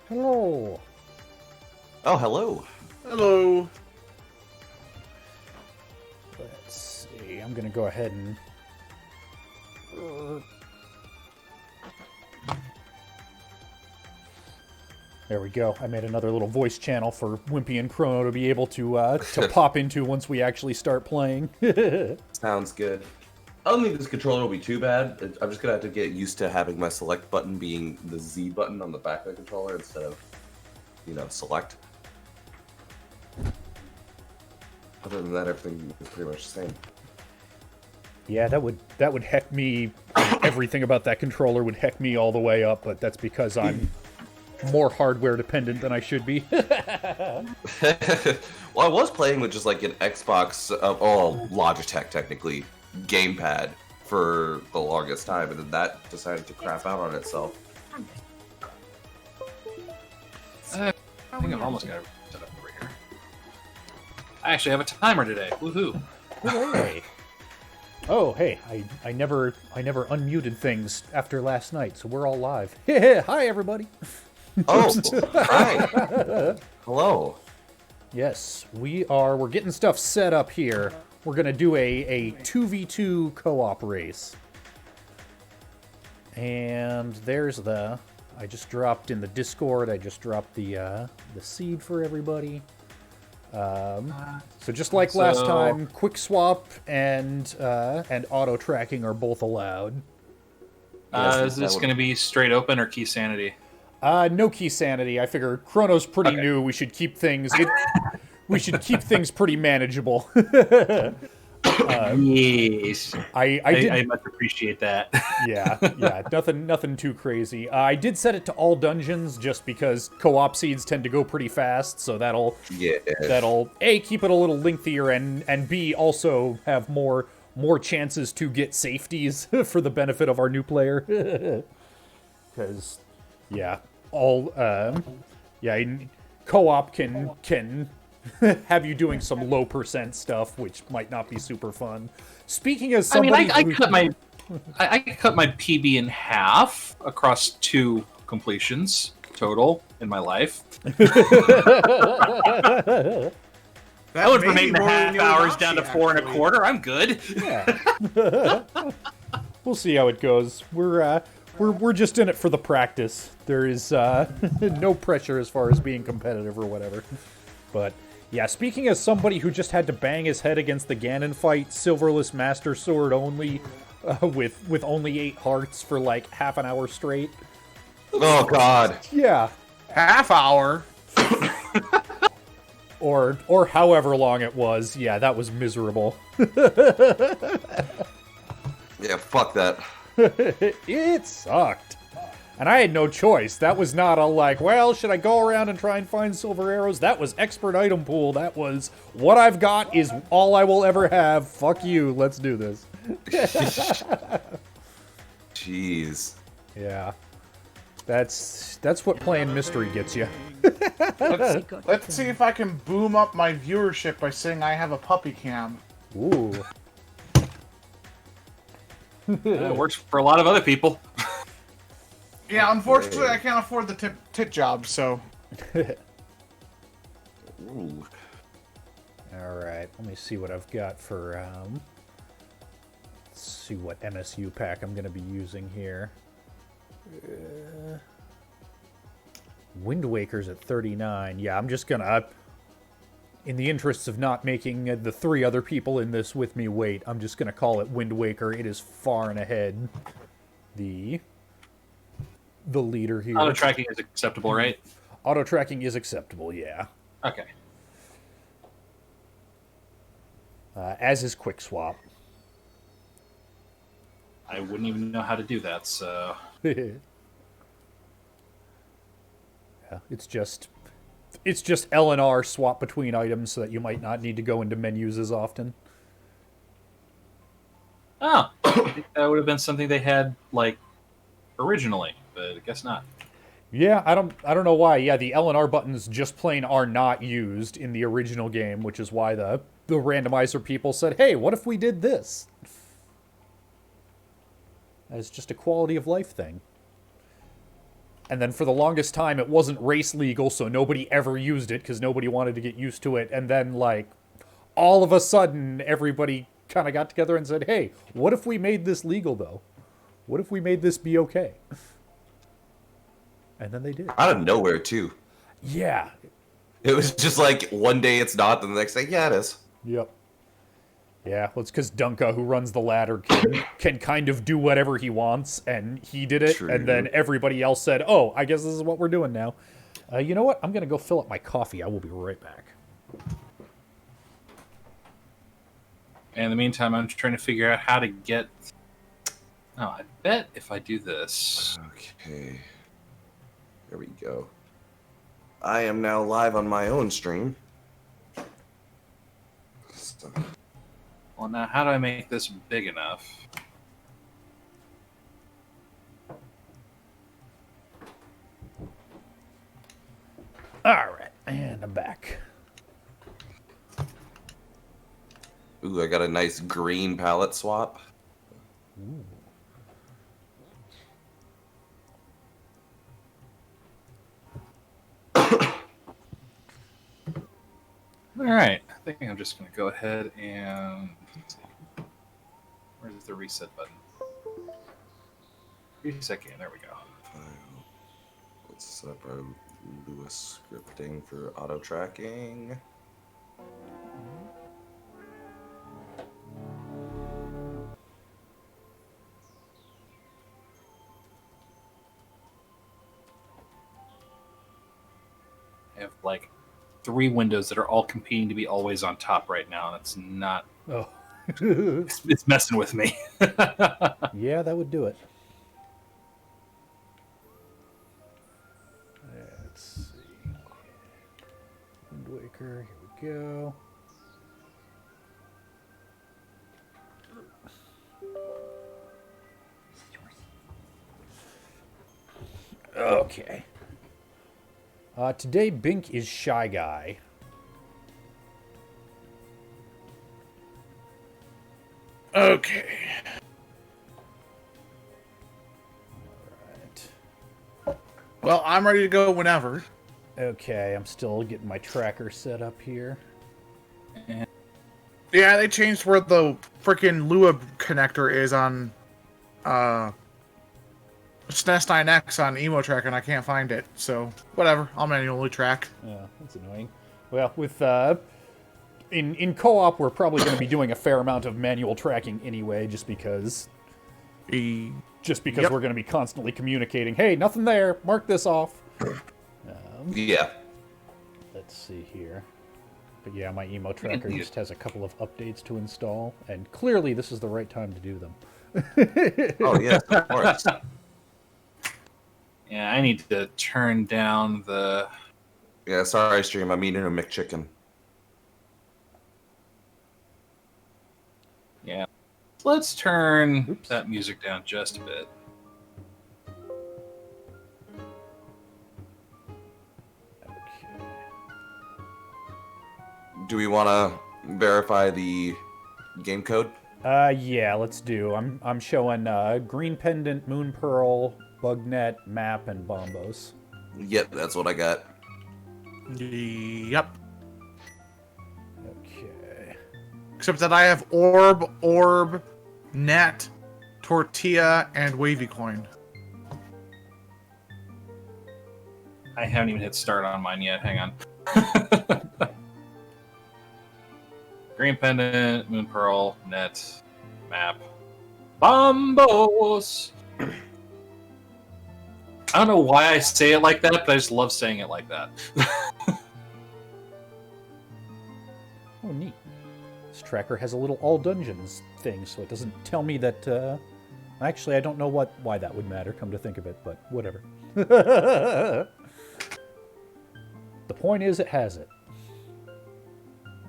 Hello. Oh, hello. Hello. Let's see. I'm gonna go ahead and. There we go. I made another little voice channel for Wimpy and Chrono to be able to pop into once we actually start playing. Sounds good. I don't think this controller will be too bad. I'm just gonna have to get used to having my select button being the Z button on the back of the controller instead of, select. Other than that, everything is pretty much the same. Yeah, that would heck me. Everything about that controller would heck me all the way up, but that's because I'm more hardware dependent than I should be. Well, I was playing with just like an Xbox, Logitech technically, gamepad for the longest time, and then that decided to crap out on itself. I think I've almost got it set up over here. I actually have a timer today. Woohoo! Hooray. Oh, hey, I never unmuted things after last night, so we're all live. Hi, everybody. Oh, hi. Hello. Yes, we're getting stuff set up here. We're going to do a 2v2 co-op race. And there's I just dropped in the Discord, I just dropped the seed for everybody. So just like last time, quick swap and auto tracking are both allowed. Is this going to be straight open or key sanity? No key sanity. I figure Chrono's pretty new. We should keep things. We should keep things pretty manageable. Yes, I much appreciate that. yeah, nothing too crazy. I did set it to all dungeons just because co-op seeds tend to go pretty fast, so that'll A, keep it a little lengthier, and B, also have more chances to get safeties for the benefit of our new player. Because co-op can have you doing some low percent stuff, which might not be super fun. Speaking as somebody, I cut my PB in half across 2 completions total in my life. I went from 8.5 hours down to 4.25. I'm good. Yeah. We'll see how it goes. We're just in it for the practice. There is no pressure as far as being competitive or whatever. But yeah, speaking as somebody who just had to bang his head against the Ganon fight, Silverless Master Sword only, with only 8 hearts for like half an hour straight. Oh God. Yeah. Half hour. or however long it was. Yeah, that was miserable. Yeah, fuck that. It sucked. And I had no choice. That was not a like, well, should I go around and try and find silver arrows? That was expert item pool. That was, what I've got is all I will ever have. Fuck you. Let's do this. Jeez. Yeah. That's what playing mystery gets you. Let's see if I can boom up my viewership by saying I have a puppy cam. Ooh. It works for a lot of other people. Yeah, unfortunately, I can't afford the tit job, so. Ooh. Alright, let me see what I've got for, let's see what MSU pack I'm going to be using here. Wind Waker's at 39. Yeah, I'm just going to, in the interests of not making the 3 other people in this with me wait, I'm just going to call it Wind Waker. It is far and ahead the leader here. Auto tracking is acceptable, right? Auto tracking is acceptable, yeah. Okay. As is quick swap. I wouldn't even know how to do that, so. Yeah, it's just L and R swap between items so that you might not need to go into menus as often. Oh, I think that would have been something they had like originally, but I guess not. Yeah, I don't know why. Yeah, the L and R buttons just plain are not used in the original game, which is why the randomizer people said, "Hey, what if we did this?" It's just a quality of life thing. And then for the longest time, it wasn't race legal, so nobody ever used it because nobody wanted to get used to it. And then, like, all of a sudden, everybody kind of got together and said, hey, what if we made this legal, though? What if we made this be okay? And then they did. Out of nowhere, too. Yeah. It was just like one day it's not, then the next day, yeah, it is. Yep. Yeah, well, it's because Dunka, who runs the ladder, can kind of do whatever he wants, and he did it, True. and then everybody else said, oh, I guess this is what we're doing now. You know what? I'm going to go fill up my coffee. I will be right back. In the meantime, I'm trying to figure out how to get... Oh, I bet if I do this... Okay. There we go. I am now live on my own stream. So. Well, now, how do I make this big enough? All right, and I'm back. Ooh, I got a nice green palette swap. Ooh. All right, I think I'm just going to go ahead and... Where's the reset button? Reset game, there we go. Let's set up our Lewis scripting for auto tracking. I have like 3 windows that are all competing to be always on top right now, and it's not... Oh. it's messing with me. Yeah, that would do it. Let's see. Wind Waker, here we go. Okay. Today, Bink is Shy Guy. Okay. Alright. Well, I'm ready to go whenever. Okay, I'm still getting my tracker set up here. Yeah, they changed where the freaking Lua connector is on SNES 9X on Emo Track, and I can't find it. So, whatever. I'll manually track. Yeah, that's annoying. Well, with in co-op, we're probably going to be doing a fair amount of manual tracking anyway, just because Yep. we're going to be constantly communicating. Hey, nothing there. Mark this off. Yeah. Let's see here. But yeah, my emo tracker just has a couple of updates to install, and clearly this is the right time to do them. Oh, yeah, of course. Yeah, I need to turn down the... Yeah, sorry, stream. I'm eating a McChicken. Yeah. Let's turn that music down just a bit. Okay. Do we want to verify the game code? Yeah, let's do. I'm showing Green Pendant, Moon Pearl, Bugnet, Map, and Bombos. Yep, that's what I got. Yep. Okay. Except that I have Orb, Net, Tortilla, and Wavy Coin. I haven't even hit start on mine yet. Hang on. Green Pendant, Moon Pearl, Net, Map, Bombos. I don't know why I say it like that, but I just love saying it like that. Oh, neat. This tracker has a little all dungeons thing, so it doesn't tell me that, actually, I don't know why that would matter, come to think of it, but whatever. The point is, it has it.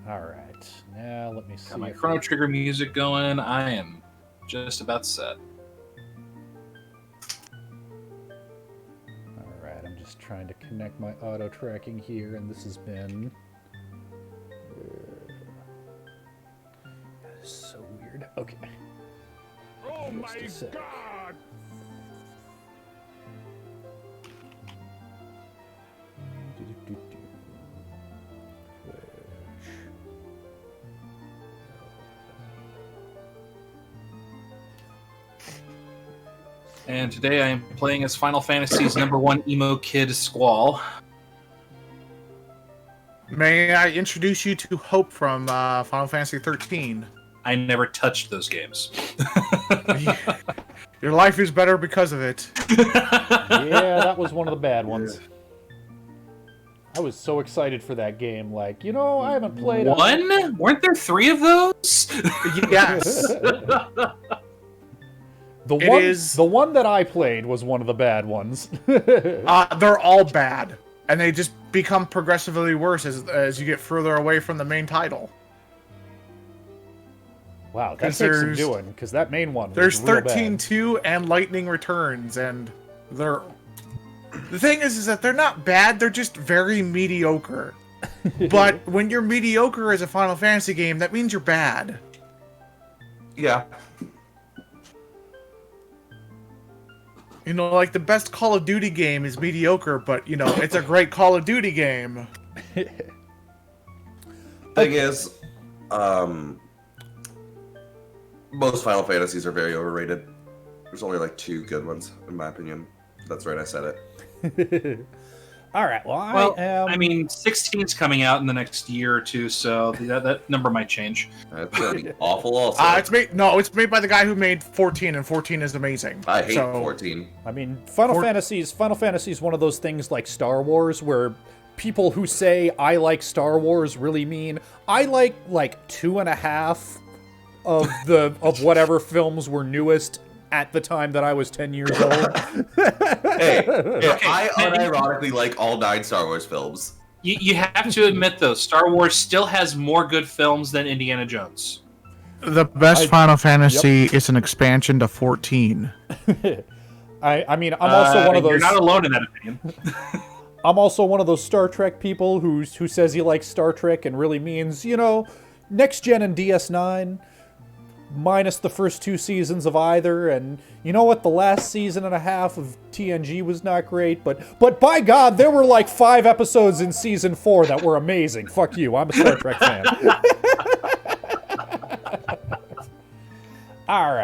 Alright, now let me see. Got my Chrono Trigger music going. I am just about set. Alright, I'm just trying to connect my auto tracking here, and this has been... that is so weird. Okay. Oh my god! And today I am playing as Final Fantasy's #1 emo kid, Squall. May I introduce you to Hope from Final Fantasy 13? I never touched those games. Your life is better because of it. Yeah, that was one of the bad ones. I was so excited for that game. Like, I haven't played One? Weren't there 3 of those? Yes. The one that I played was one of the bad ones. They're all bad, and they just become progressively worse as you get further away from the main title. Wow, that takes some doing, because that main one There's was real bad. 13-2 and Lightning Returns, and they're... The thing is that they're not bad, they're just very mediocre. But when you're mediocre as a Final Fantasy game, that means you're bad. Yeah. Like the best Call of Duty game is mediocre, but, it's a great Call of Duty game. Thing is, most Final Fantasies are very overrated. There's only like 2 good ones, in my opinion. That's right, I said it. All right, well, I mean, 16's coming out in the next year or two, so that number might change. That's gonna be awful. Also, It's made by the guy who made 14, and 14 is amazing. I hate 14. I mean, Final Fantasy is one of those things like Star Wars, where people who say I like Star Wars really mean I like 2.5 of whatever films were newest at the time that I was 10 years old. Hey, I unironically like all 9 Star Wars films. You have to admit, though, Star Wars still has more good films than Indiana Jones. The best Final Fantasy is an expansion to 14. I mean, I'm also one of those... You're not alone in that opinion. I'm also one of those Star Trek people who says he likes Star Trek and really means, Next Gen and DS9... minus the first 2 seasons of either, and you know what? The last season and a half of TNG was not great, but by God, there were like 5 episodes in season 4 that were amazing. Fuck you, I'm a Star Trek fan. All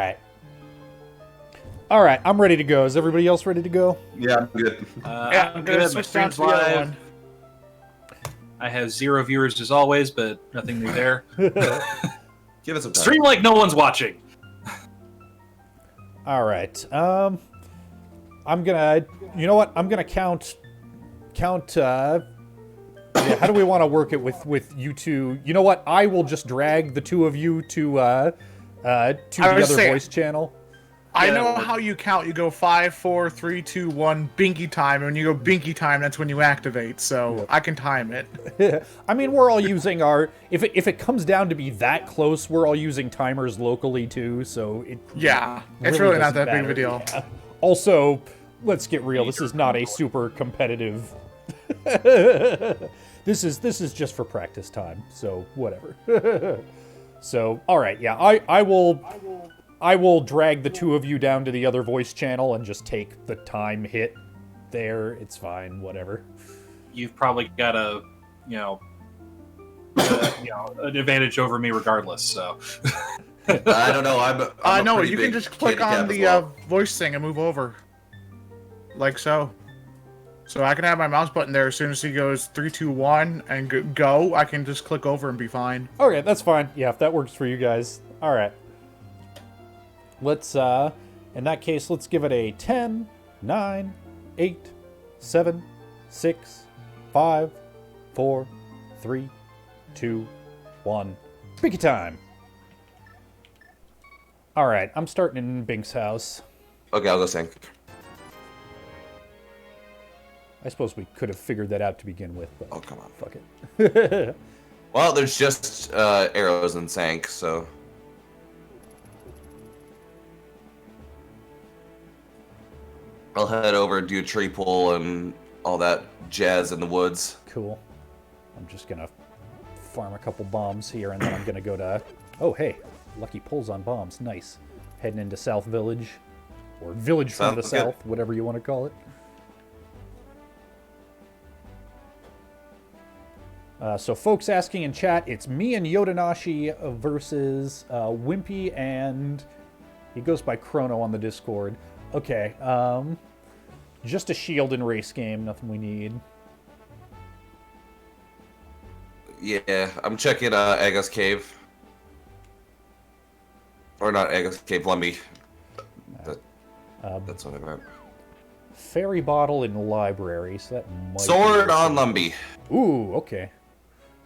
right, I'm ready to go. Is everybody else ready to go? Yeah, I'm good. I'm good. My switch down stream's to the other live. one. I have 0 viewers as always, but nothing new there. Give us some time. Stream like no one's watching. All right. I'm gonna. You know what? I'm gonna count. Yeah, how do we want to work it with you two? You know what? I will just drag the 2 of you to the other voice channel. I know how you count. You go 5, 4, 3, 2, 1, binky time, and when you go binky time, that's when you activate. So I can time it. I mean, we're all using our. If it comes down to be that close, we're all using timers locally too. So it's really not that big of a deal. Yeah. Also, let's get real. This is not a super competitive. This is just for practice time. So whatever. So all right, yeah, I will drag the 2 of you down to the other voice channel and just take the time hit there. It's fine, whatever. You've probably got an advantage over me regardless. So I don't know. I'm a No, pretty you can big just click handicap on as the well. voice thing and move over, like so. So I can have my mouse button there as soon as he goes 3, 2, 1 and go. I can just click over and be fine. Okay, that's fine. Yeah, if that works for you guys. All right. Let's, in that case, let's give it a 10, 9, 8, 7, 6, 5, 4, 3, 2, 1. Speaky time! Alright, I'm starting in Bink's house. Okay, I'll go sync. I suppose we could have figured that out to begin with, but... Oh, come on. Fuck it. Well, there's just arrows and sank, so... I'll head over, do a tree pull, and all that jazz in the woods. Cool. I'm just gonna farm a couple bombs here, and then I'm gonna go to... Oh, hey. Lucky pulls on bombs. Nice. Heading into South Village. Or Village from the Sounds good. South, whatever you want to call it. So folks asking in chat, it's me and Yodanashi versus Wimpy and... He goes by Chrono on the Discord. Okay. Just a shield and race game. Nothing we need. Yeah, I'm checking Aga's Cave. Or not Aga's Cave, Lumby. That's what I meant. Fairy bottle in the library, so that might Sword be on Lumby. Ooh, okay.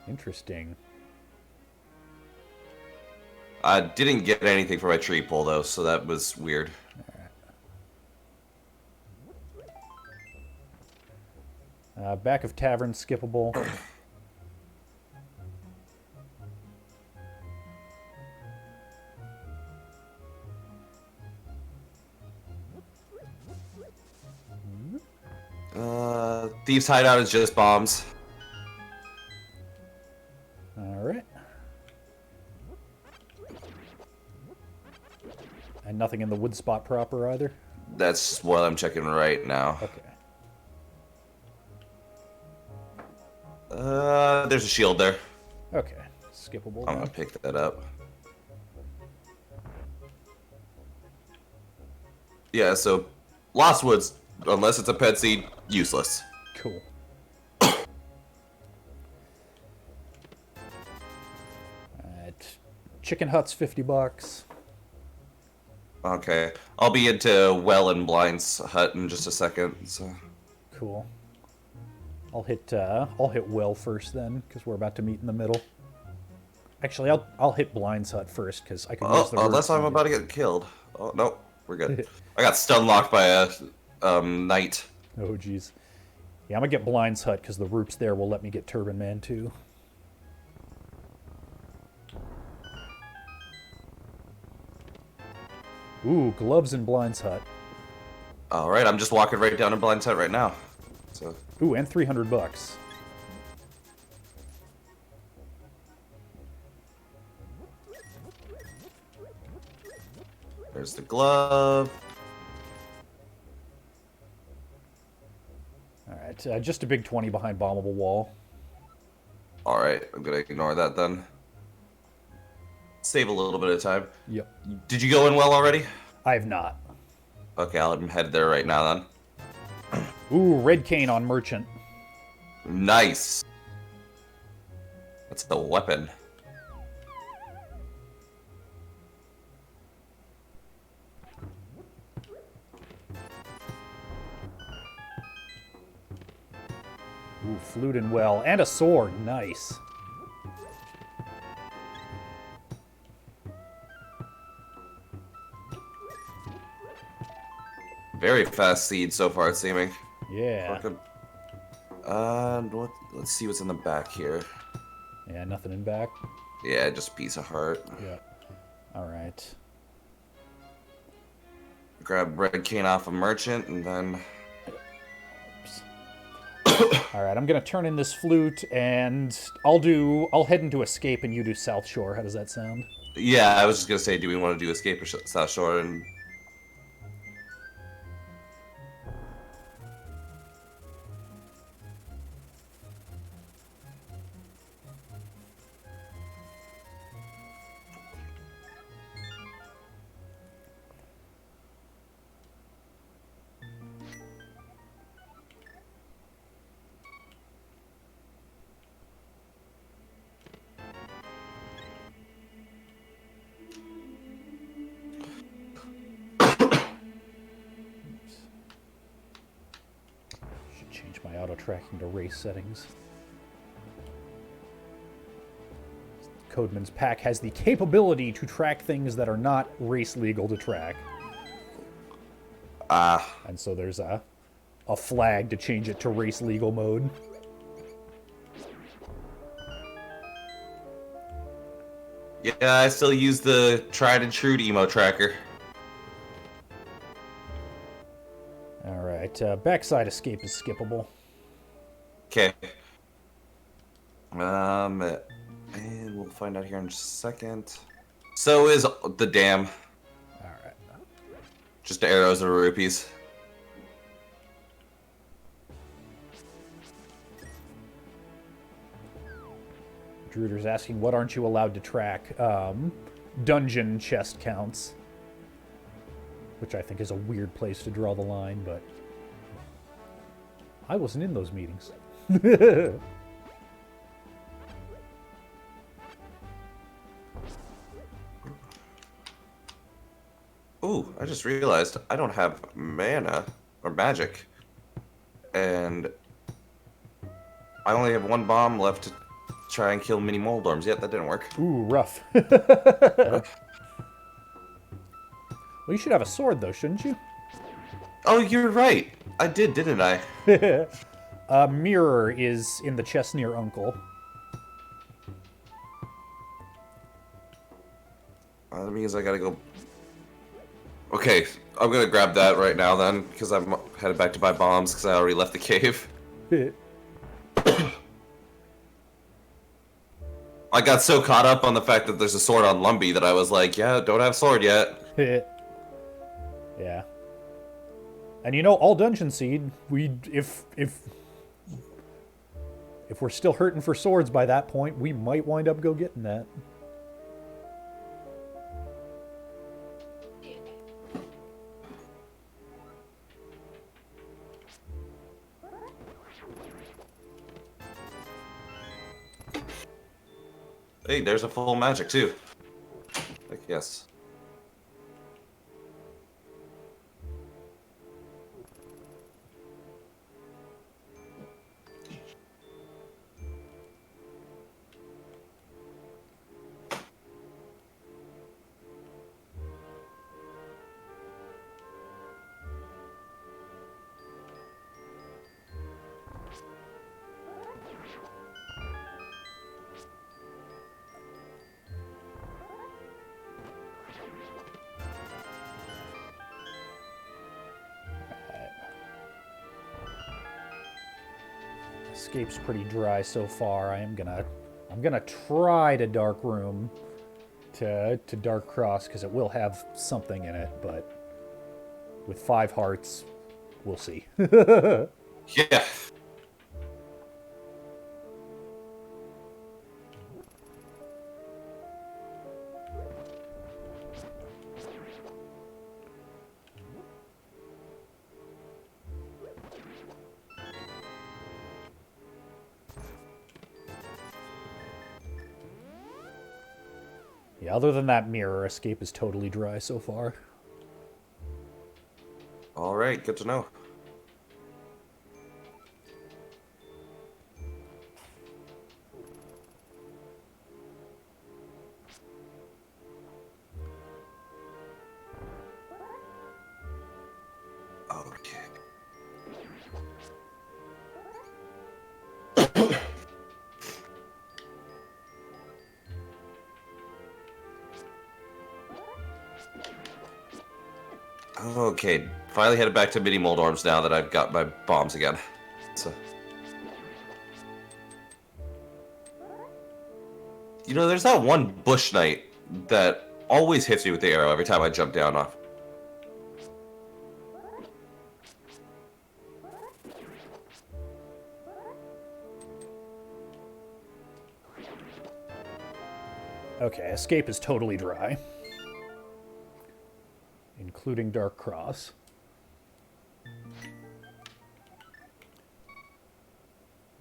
Interesting. I didn't get anything for my tree pull, though, so that was weird. Back of tavern, skippable. Thieves' Hideout is just bombs. Alright. And nothing in the wood spot proper either? That's what I'm checking right now. Okay. There's a shield there. Okay. Skippable. I'm then. gonna pick that up. Yeah, so Lost Woods, unless it's a pet seed, useless. Cool. Alright. Chicken Hut's $50. Okay, I'll be into Well and Blind's hut in just a second. So. Cool. I'll hit Well first then, because we're about to meet in the middle. Actually, I'll hit Blind's hut first, because I can use the Unless roots I'm and about to get killed. Oh no, we're good. I got stun locked by a knight. Oh jeez. Yeah, I'm gonna get Blind's hut because the roots there will let me get Turban Man too. Ooh, gloves in Blind's hut. All right, I'm just walking right down to Blind's hut right now. So. Ooh, and $300. There's the glove. Alright, just a big 20 behind bombable wall. Alright, I'm gonna ignore that then. Save a little bit of time. Yep. Did you go in well already? I have not. Okay, I'm headed there right now then. Ooh, red cane on merchant. Nice. That's the weapon. Ooh, flute and well. And a sword. Nice. Very fast seed so far, it's seeming. Yeah. Working. Let's see what's in the back here. Yeah, nothing in back. Yeah, just a piece of heart. Yeah. Alright. Grab red cane off a merchant, and then... Alright, I'm gonna turn in this flute, and I'll head into escape, and you do South Shore. How does that sound? Yeah, I was just gonna say, do we want to do Escape or South Shore? And Should change my auto tracking to race settings. Codeman's pack has the capability to track things that are not race legal to track. And so there's a flag to change it to race legal mode. yeah, I still use the tried and true emo tracker. Alright, backside escape is skippable. Okay. And we'll find out here in just a second. So is the dam. Alright. Just arrows or rupees. Druder's asking, what aren't you allowed to track? Dungeon chest counts. which I think is a weird place to draw the line, but I wasn't in those meetings. Ooh, I just realized I don't have mana or magic. And I only have one bomb left to try and kill mini Moldorms. Yet that didn't work. Ooh, rough. Well, you should have a sword, though, shouldn't you? Oh, you're right. I did, didn't I? A mirror is in the chest near Uncle. That means I gotta go. Okay, I'm gonna grab that right now then, because I'm headed back to buy bombs because I already left the cave. I got so caught up on the fact that there's a sword on Lumbee that I was like, yeah, don't have sword yet. Yeah. And you know, all Dungeon Seed, if we're still hurting for swords by that point, we might wind up go getting that. Hey, there's a full magic too. Like, yes. Escape's pretty dry so far. I'm gonna try to Dark Room to Dark Cross because it will have something in it, but with 5 hearts, we'll see. Yeah. Yeah, other than that mirror, Escape is totally dry so far. All right, good to know. Okay. Okay, finally headed back to mini Moldorms now that I've got my bombs again. So, you know, there's that one bush knight that always hits me with the arrow every time I jump down off. Okay, Escape is totally dry. Including Dark Cross.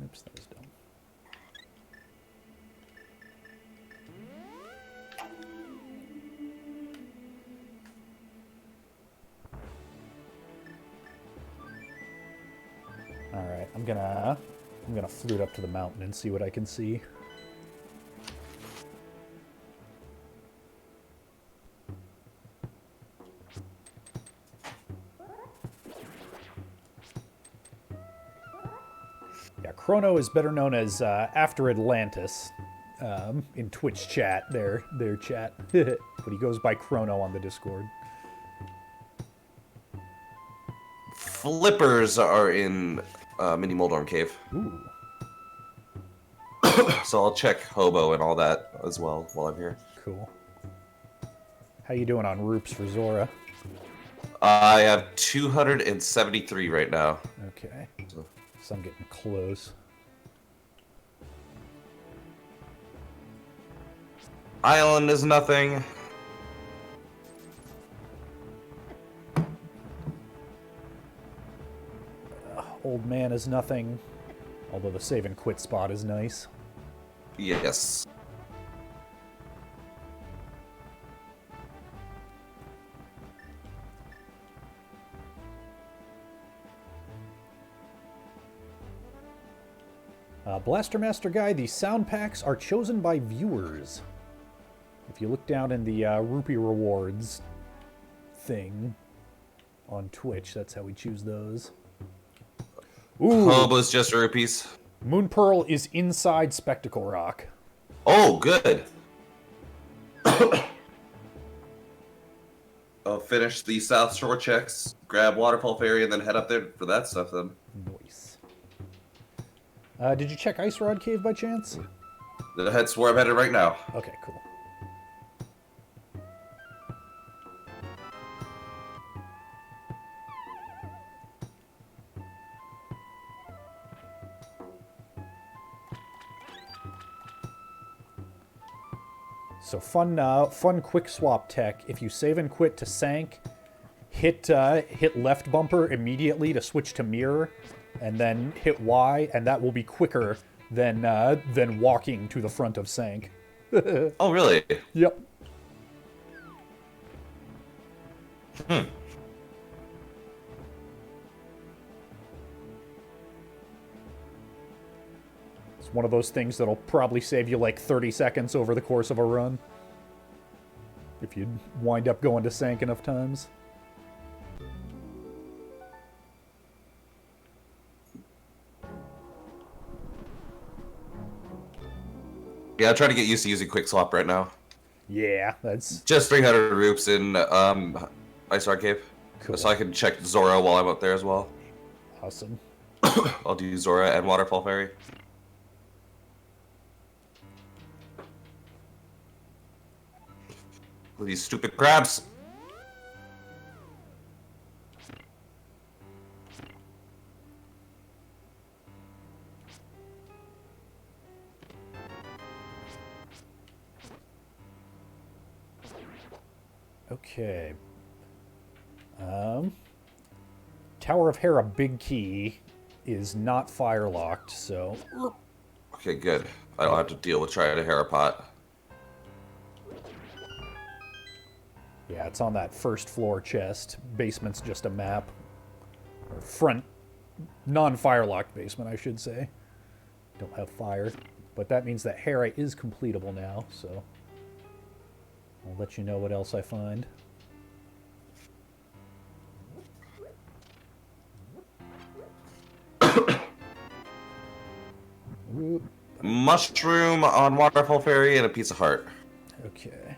Oops, that was dumb. Alright, I'm gonna flute up to the mountain and see what I can see. Chrono is better known as After Atlantis in Twitch chat, their chat. But he goes by Chrono on the Discord. Flippers are in mini Moldorm Cave. Ooh. So I'll check Hobo and all that as well while I'm here. Cool. How you doing on Roops for Zora? I have 273 right now. Okay. So I'm getting close. Island is nothing. man is nothing. Although the save and quit spot is nice. Yes. Blaster Master Guy, the sound packs are chosen by viewers. If you look down in the rupee rewards thing on Twitch, that's how we choose those. Ooh, Hobo's just rupees. Moon Pearl is inside Spectacle Rock. Oh, good. I'll finish the South Shore checks, grab Waterfall Ferry, and then head up there for that stuff then. Nice. Did you check Ice Rod Cave by chance? That's where I'm headed right now. Okay, cool. So fun quick swap tech. If you save and quit to Sank, hit left bumper immediately to switch to mirror, and then hit Y, and that will be quicker than walking to the front of Sank. Oh, really? Yep. It's one of those things that'll probably save you like 30 seconds over the course of a run. If you wind up going to Sank enough times. Yeah, I'm trying to get used to using Quick Swap right now. Yeah, that's... Just 300 roops in Ice Arcade. Cool. So I can check Zora while I'm up there as well. Awesome. I'll do Zora and Waterfall Ferry. These stupid crabs. Okay. Tower of Hera Big Key is not fire locked, so... Okay, good. I don't have to deal with trying to Harapot. Yeah, it's on that first floor chest. Basement's just a map. Or front, non-fire locked basement, I should say. Don't have fire. But that means that Hera is completable now, so... I'll let you know what else I find. Ooh, Mushroom on Waterfall Ferry and a piece of heart. okay.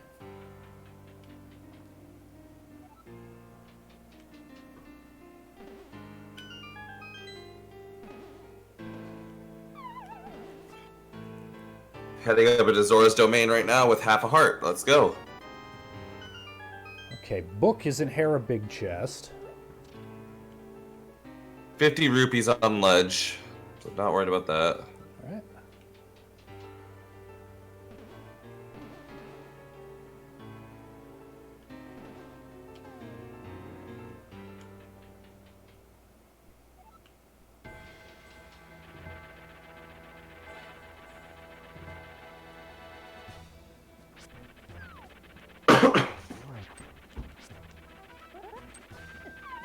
Heading up into Zora's domain right now with half a heart. Let's go. Okay, book is in Hera Big Chest. 50 rupees on ledge. So not worried about that. Alright.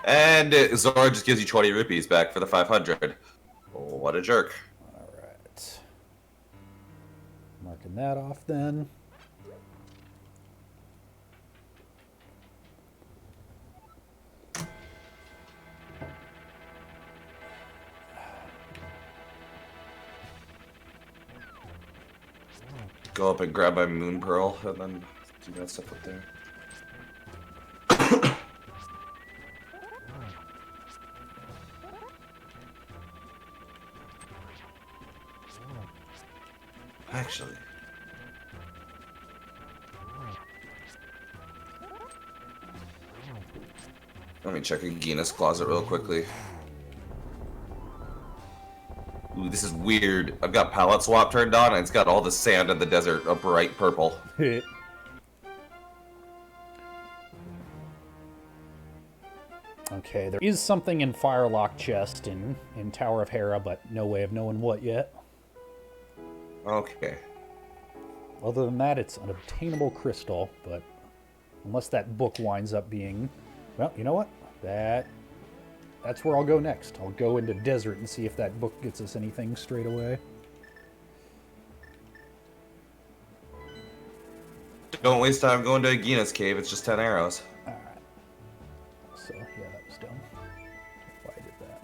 And Zora just gives you 20 rupees back for the 500. Oh, what a jerk. Alright. Marking that off then. Go up and grab my Moon Pearl and then do that stuff up there. Actually. Let me check a Gina's closet real quickly. Ooh, this is weird. I've got palette swap turned on and it's got all the sand in the desert a bright purple. Okay, there is something in Firelock Chest in Tower of Hera, but no way of knowing what yet. Okay. Other than that, it's an obtainable crystal, but unless that book winds up being... Well, you know what? That's where I'll go next. I'll go into Desert and see if that book gets us anything straight away. Don't waste time going to Agina's cave. It's just 10 arrows. Alright. So, yeah, that was dumb. Why I did that.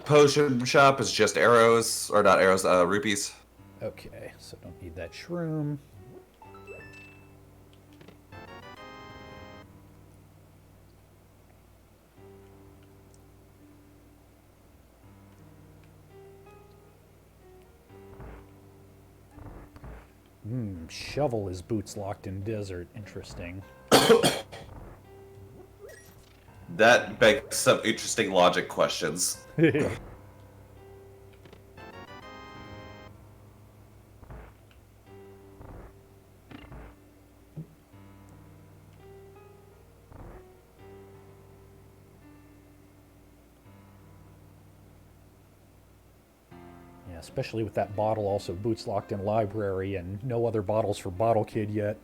Potion shop is just arrows, or not arrows, rupees. Okay, so don't need that shroom. Shovel is boots locked in Desert. Interesting. That begs some interesting logic questions. Yeah, especially with that bottle also boots locked in library and no other bottles for Bottle Kid yet.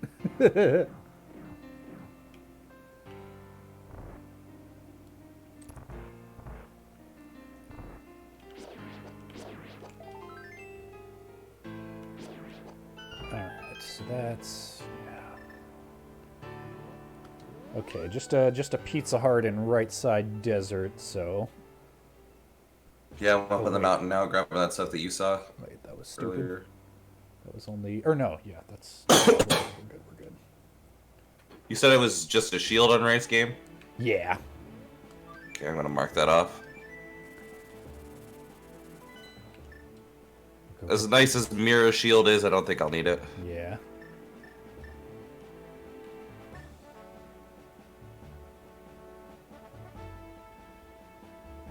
Alright, so that's... yeah. Okay, just a Pizza Hut in right side Desert, so... Yeah, I'm up on the wait. mountain now, grabbing that stuff that you saw Wait, that was stupid. earlier. That was only... Or no, yeah, that's... we're good. You said it was just a shield on race game? Yeah. Okay, I'm gonna mark that off. As nice as Mira's shield is, I don't think I'll need it. Yeah.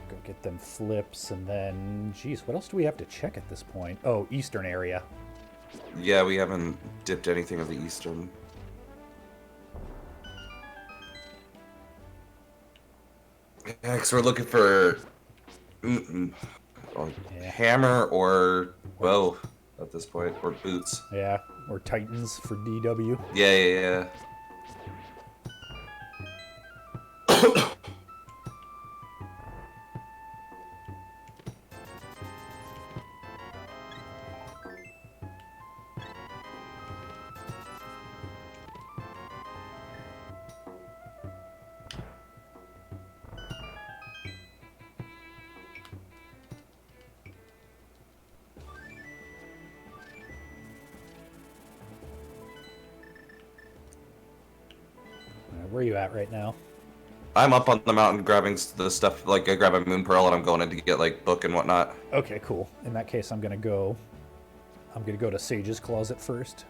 Go get them flips, and then... Geez, what else do we have to check at this point? Oh, Eastern area. Yeah, we haven't dipped anything of the eastern. Yeah, because we're looking for Yeah. hammer or bow at this point, or boots. Yeah, or Titans for DW. Yeah. Where are you at right now? I'm up on the mountain grabbing the stuff, like I grab a moon pearl and I'm going in to get like book and whatnot. Okay, cool. In that case, I'm gonna go to Sage's closet first.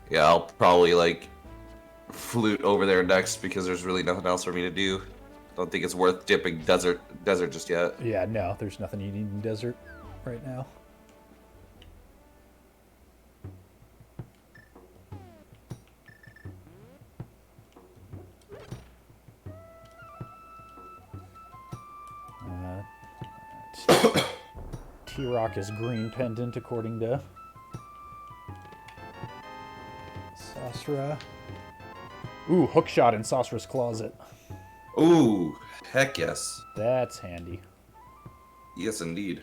Yeah, I'll probably like flute over there next because there's really nothing else for me to do. Don't think it's worth dipping desert just yet. Yeah, no, there's nothing you need in Desert right now. T-Rock is green pendant according to Sasra. Ooh, hookshot in Sasra's closet. Ooh, heck yes. That's handy. Yes, indeed.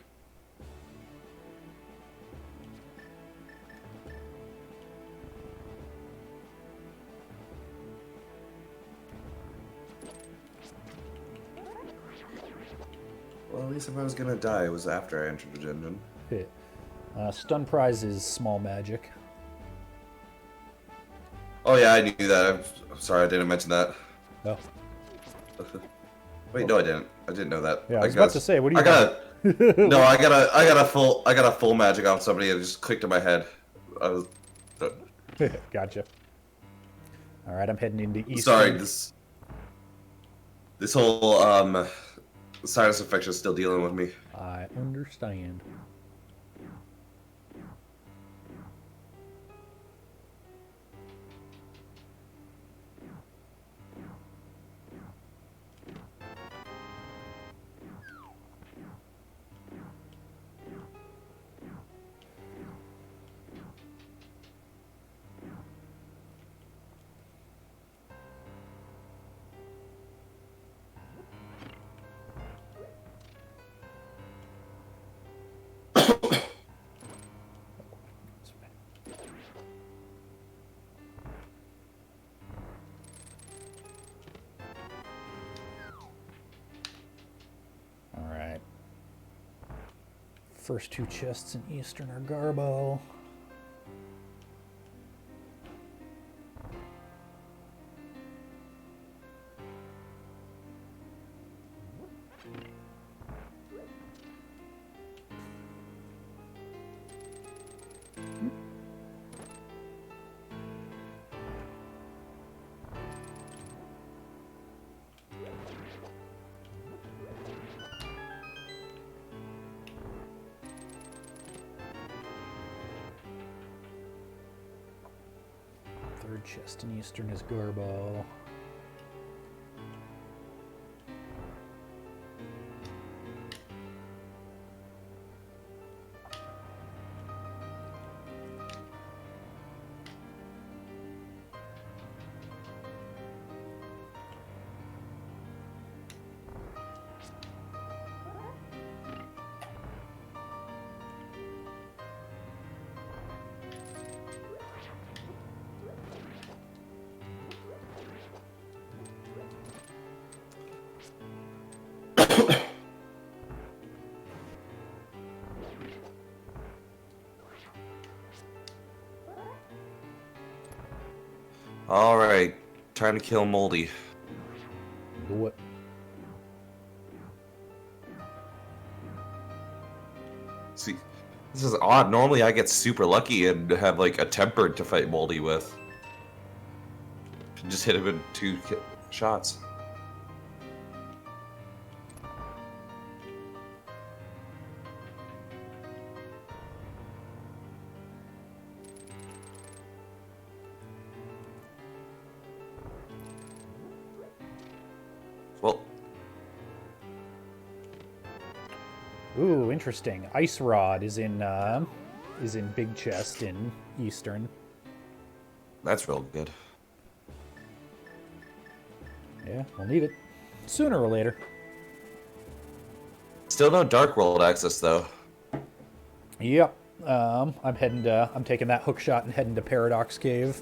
Well, at least if I was gonna die, it was after I entered the dungeon. Stun prize is small magic. Oh yeah, I knew that. I'm sorry, I didn't mention that. Oh. Wait, no, I didn't. I didn't know that. Yeah, I was about to say, what do you I got? No, I got a full magic off somebody and it just clicked in my head. I was. Gotcha. All right, I'm heading into East. Sorry, this whole sinus infection is still dealing with me. I understand. First two chests in Eastern are Garbo. Third chest in Eastern is Garbo. Alright, time to kill Moldy. Do it. See, this is odd. Normally I get super lucky and have like a tempered to fight Moldy with. Just hit him in 2 shots. Well, Ooh, interesting. Ice Rod is in Big Chest in Eastern. that's real good. Yeah, we'll need it sooner or later. Still no Dark World access though. Yep. I'm taking that hook shot and heading to Paradox Cave.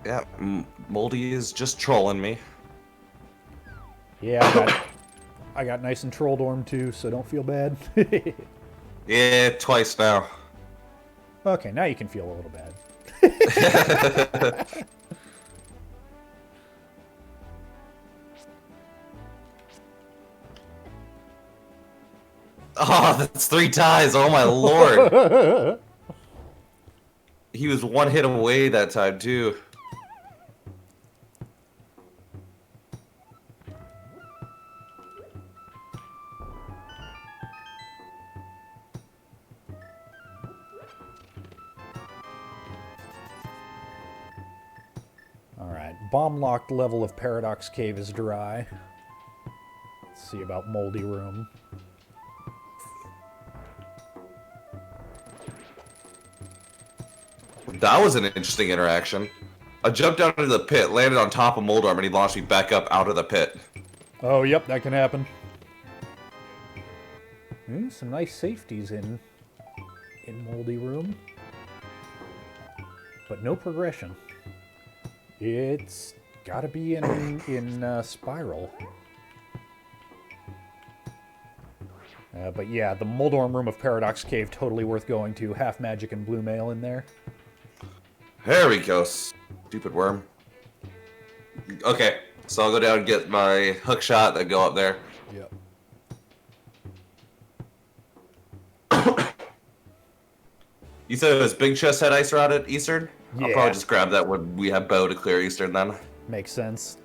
Yeah, Moldy is just trolling me. Yeah, I got nice and troll dorm too, so don't feel bad. Yeah, twice now. Okay, now you can feel a little bad. Oh, that's 3 ties. Oh my lord. He was 1 hit away that time too. Alright, bomb-locked level of Paradox Cave is dry. Let's see about Moldy Room. That was an interesting interaction. I jumped down into the pit, landed on top of Moldorm, and he launched me back up out of the pit. Oh, yep, that can happen. Some nice safeties in Moldy Room. But no progression. It's Gotta be in Spiral. But yeah, the Moldorm Room of Paradox Cave, totally worth going to. Half magic and blue mail in there. There we go, stupid worm. Okay, so I'll go down and get my hook shot, then go up there. Yep. You said it was Big Chest had ice rod at Eastern? I'll Yeah. probably just grab that when we have bow to clear Eastern then. Makes sense.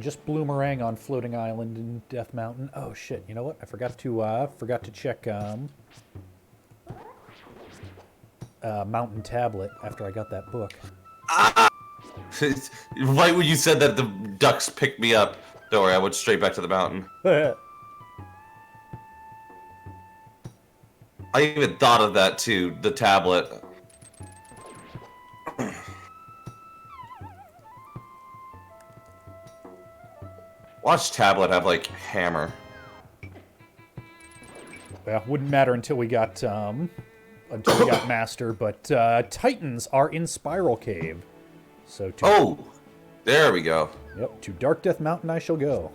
Just Bloomerang on Floating Island in Death Mountain. Oh shit! You know what? I forgot to check Mountain Tablet after I got that book. Right when you said that, the ducks picked me up. Don't worry, I went straight back to the mountain. I even thought of that too, the tablet. Watch tablet have like hammer. Well, wouldn't matter until we got Master, but Titans are in Spiral Cave. So to, Oh, there we go. Yep, to Dark Death Mountain I shall go.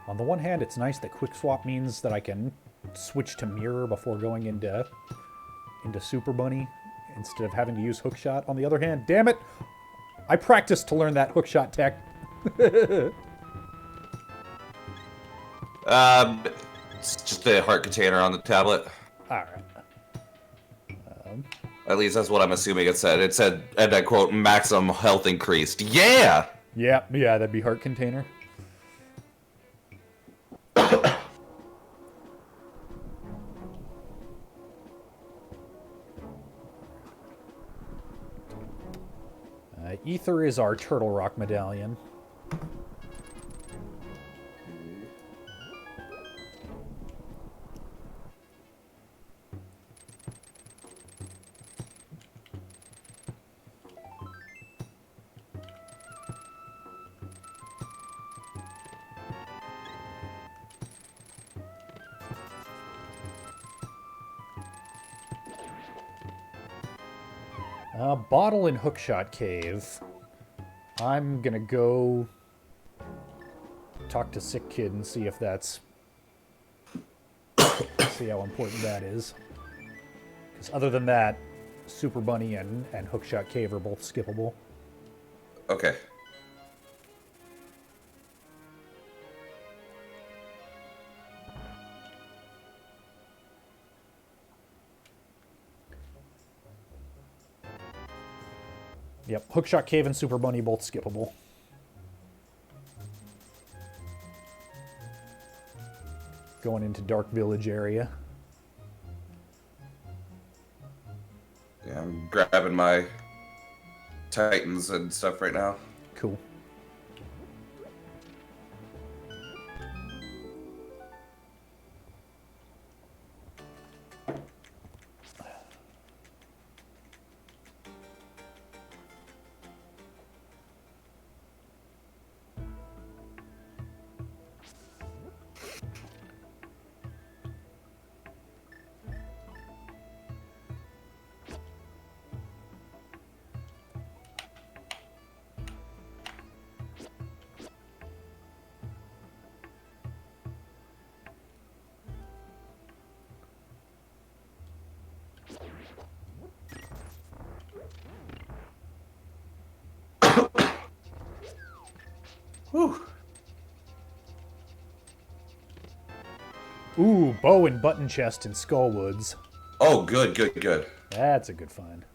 On the one hand, it's nice that Quick Swap means that I can switch to Mirror before going into Super Bunny instead of having to use Hookshot. On the other hand, damn it, I practiced to learn that Hookshot tech. It's just a heart container on the tablet. All right. At least that's what I'm assuming it said. It said, and I quote, maximum health increased. Yeah! Yeah, that'd be heart container. Ether is our Turtle Rock medallion. Bottle in Hookshot Cave. I'm gonna go talk to Sick Kid and see if that's... see how important that is. Because other than that, Super Bunny and Hookshot Cave are both skippable. Okay. Yep, Hookshot Cave and Super Bunny both skippable. Going into Dark Village area. Yeah, I'm grabbing my Titans and stuff right now. Cool. Whew. Ooh, bow and button chest in Skullwoods. Oh, good, good, good. That's a good find.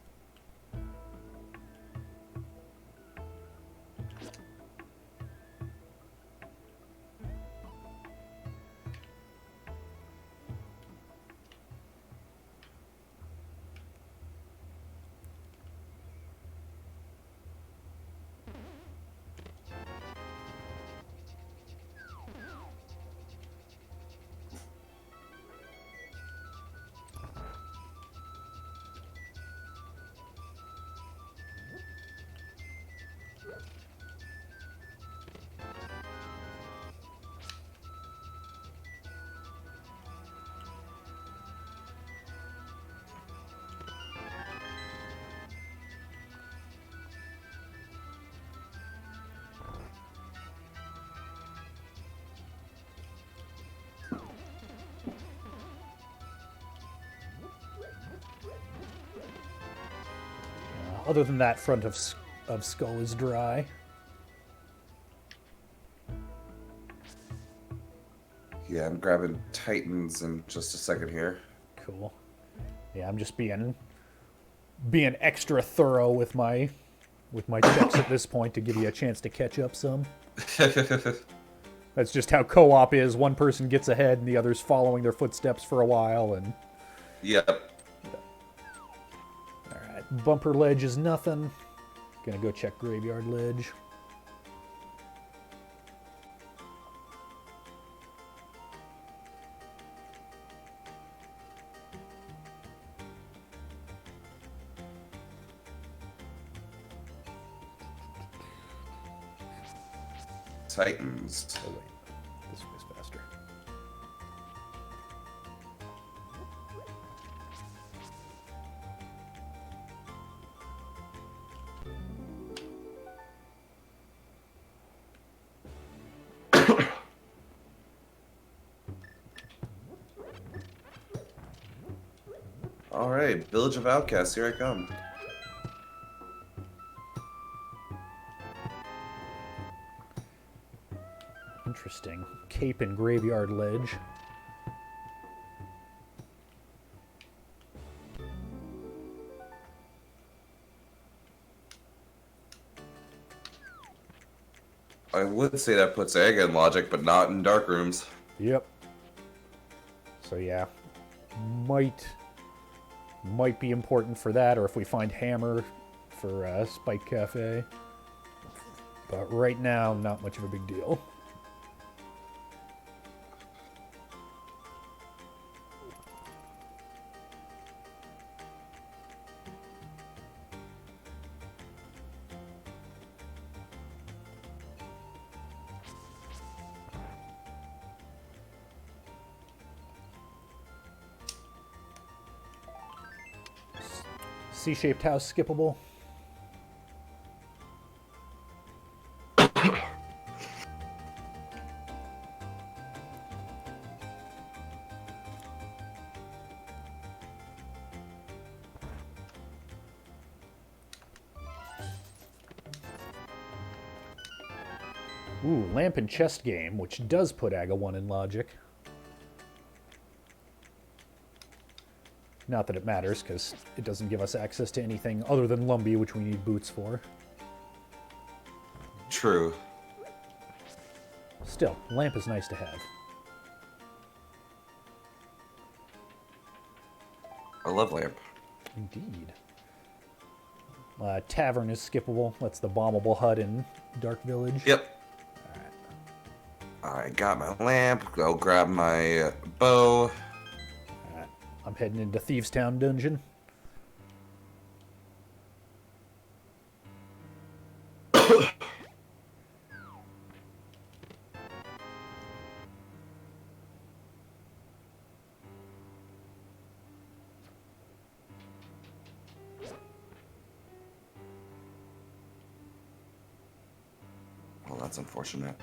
other than that, front of Skull is dry. Yeah, I'm grabbing Titans in just a second here. Cool. Yeah, I'm just being extra thorough with my checks at this point to give you a chance to catch up some. That's just how co-op is. One person gets ahead and the other's following their footsteps for a while. And Yep. all right, bumper ledge is nothing. Gonna go check graveyard ledge. Titans. Oh wait, this was faster. All right, Village of Outcasts, here I come. Interesting. Cape and graveyard ledge. I would say that puts Egg in Logic, but not in Dark Rooms. Yep. So yeah, might be important for that, or if we find Hammer for Spike Cafe. But right now, not much of a big deal. C-shaped house skippable. Ooh, lamp and chest game, which does put Aga 1 in logic. Not that it matters, because it doesn't give us access to anything other than Lumbee, which we need boots for. True. Still, lamp is nice to have. I love Lamp. Indeed. Tavern is skippable. That's the bombable hut in Dark Village. Yep. I got my lamp. Go grab my bow. I'm heading into Thieves Town Dungeon. Well, that's unfortunate.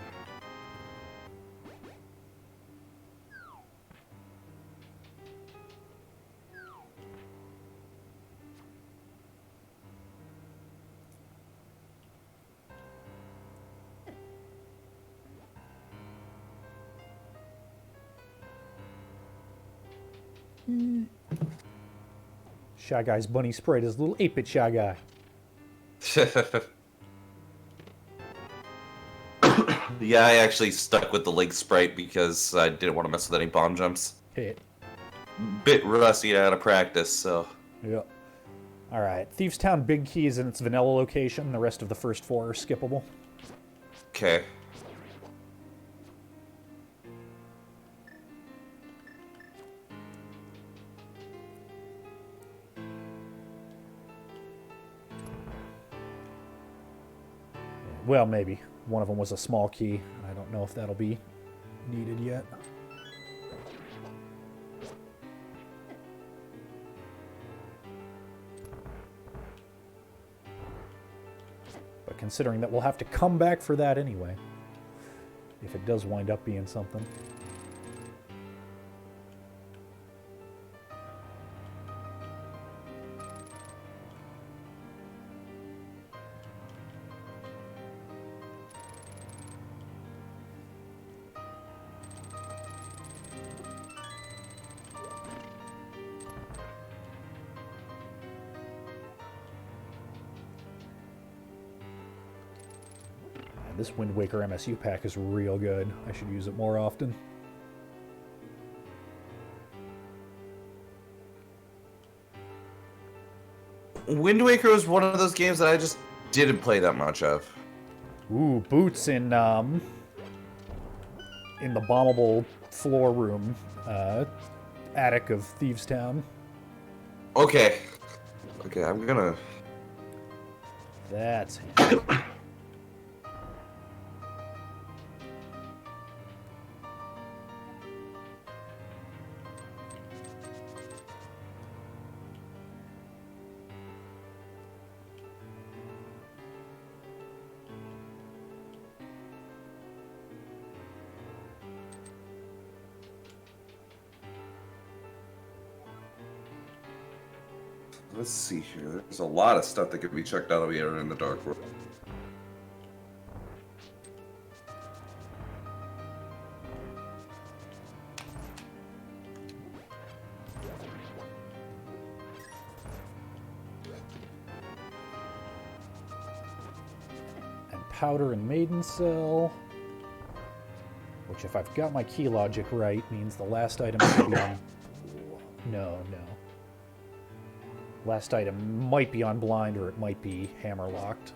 Shy Guy's bunny sprite is a little 8-bit Shy Guy. Yeah, I actually stuck with the Link sprite because I didn't want to mess with any bomb jumps. Hit. Bit rusty out of practice, so. Yep. Alright, Thieves Town Big Key is in its vanilla location. The rest of the first 4 are skippable. Okay. Well, maybe. One of them was a small key. I don't know if that'll be needed yet. But considering that we'll have to come back for that anyway, if it does wind up being something. This Wind Waker MSU pack is real good. I should use it more often. Wind Waker was one of those games that I just didn't play that much of. Ooh, boots in the bombable floor room attic of Thieves Town. Okay. Okay, I'm gonna... That's Let's see here. There's a lot of stuff that could be checked out of here in the Dark World. and Powder and Maiden Cell, which if I've got my key logic right means the last item should be on... No. Last item might be on blind or it might be hammer locked.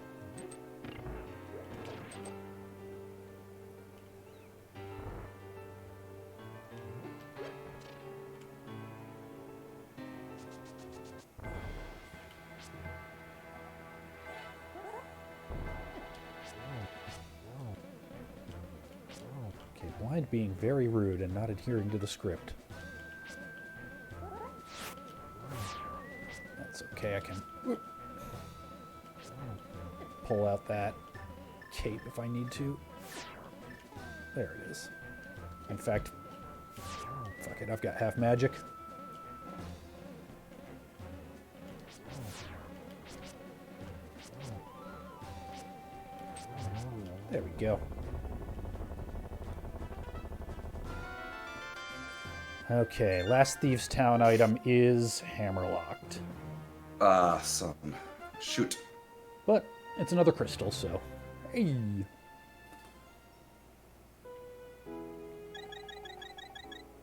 Okay, blind being very rude and not adhering to the script. That's okay, I can pull out that cape if I need to. There it is. In fact, fuck it, I've got half magic. There we go. Okay, last Thieves Town item is hammerlocked. Son. Shoot. But it's another crystal, so... Hey!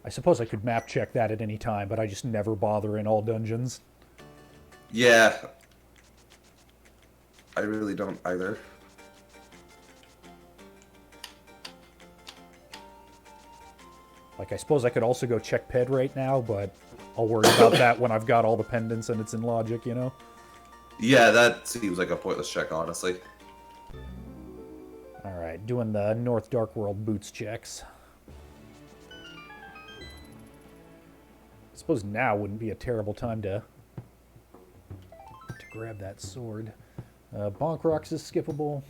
I suppose I could map check that at any time, but I just never bother in all dungeons. Yeah. I really don't either. Like, I suppose I could also go check Ped right now, but I'll worry about that when I've got all the pendants and it's in logic, you know? Yeah, that seems like a pointless check, honestly. Alright, doing the North Dark World boots checks. I suppose now wouldn't be a terrible time to grab that sword. Bonk Rocks is skippable.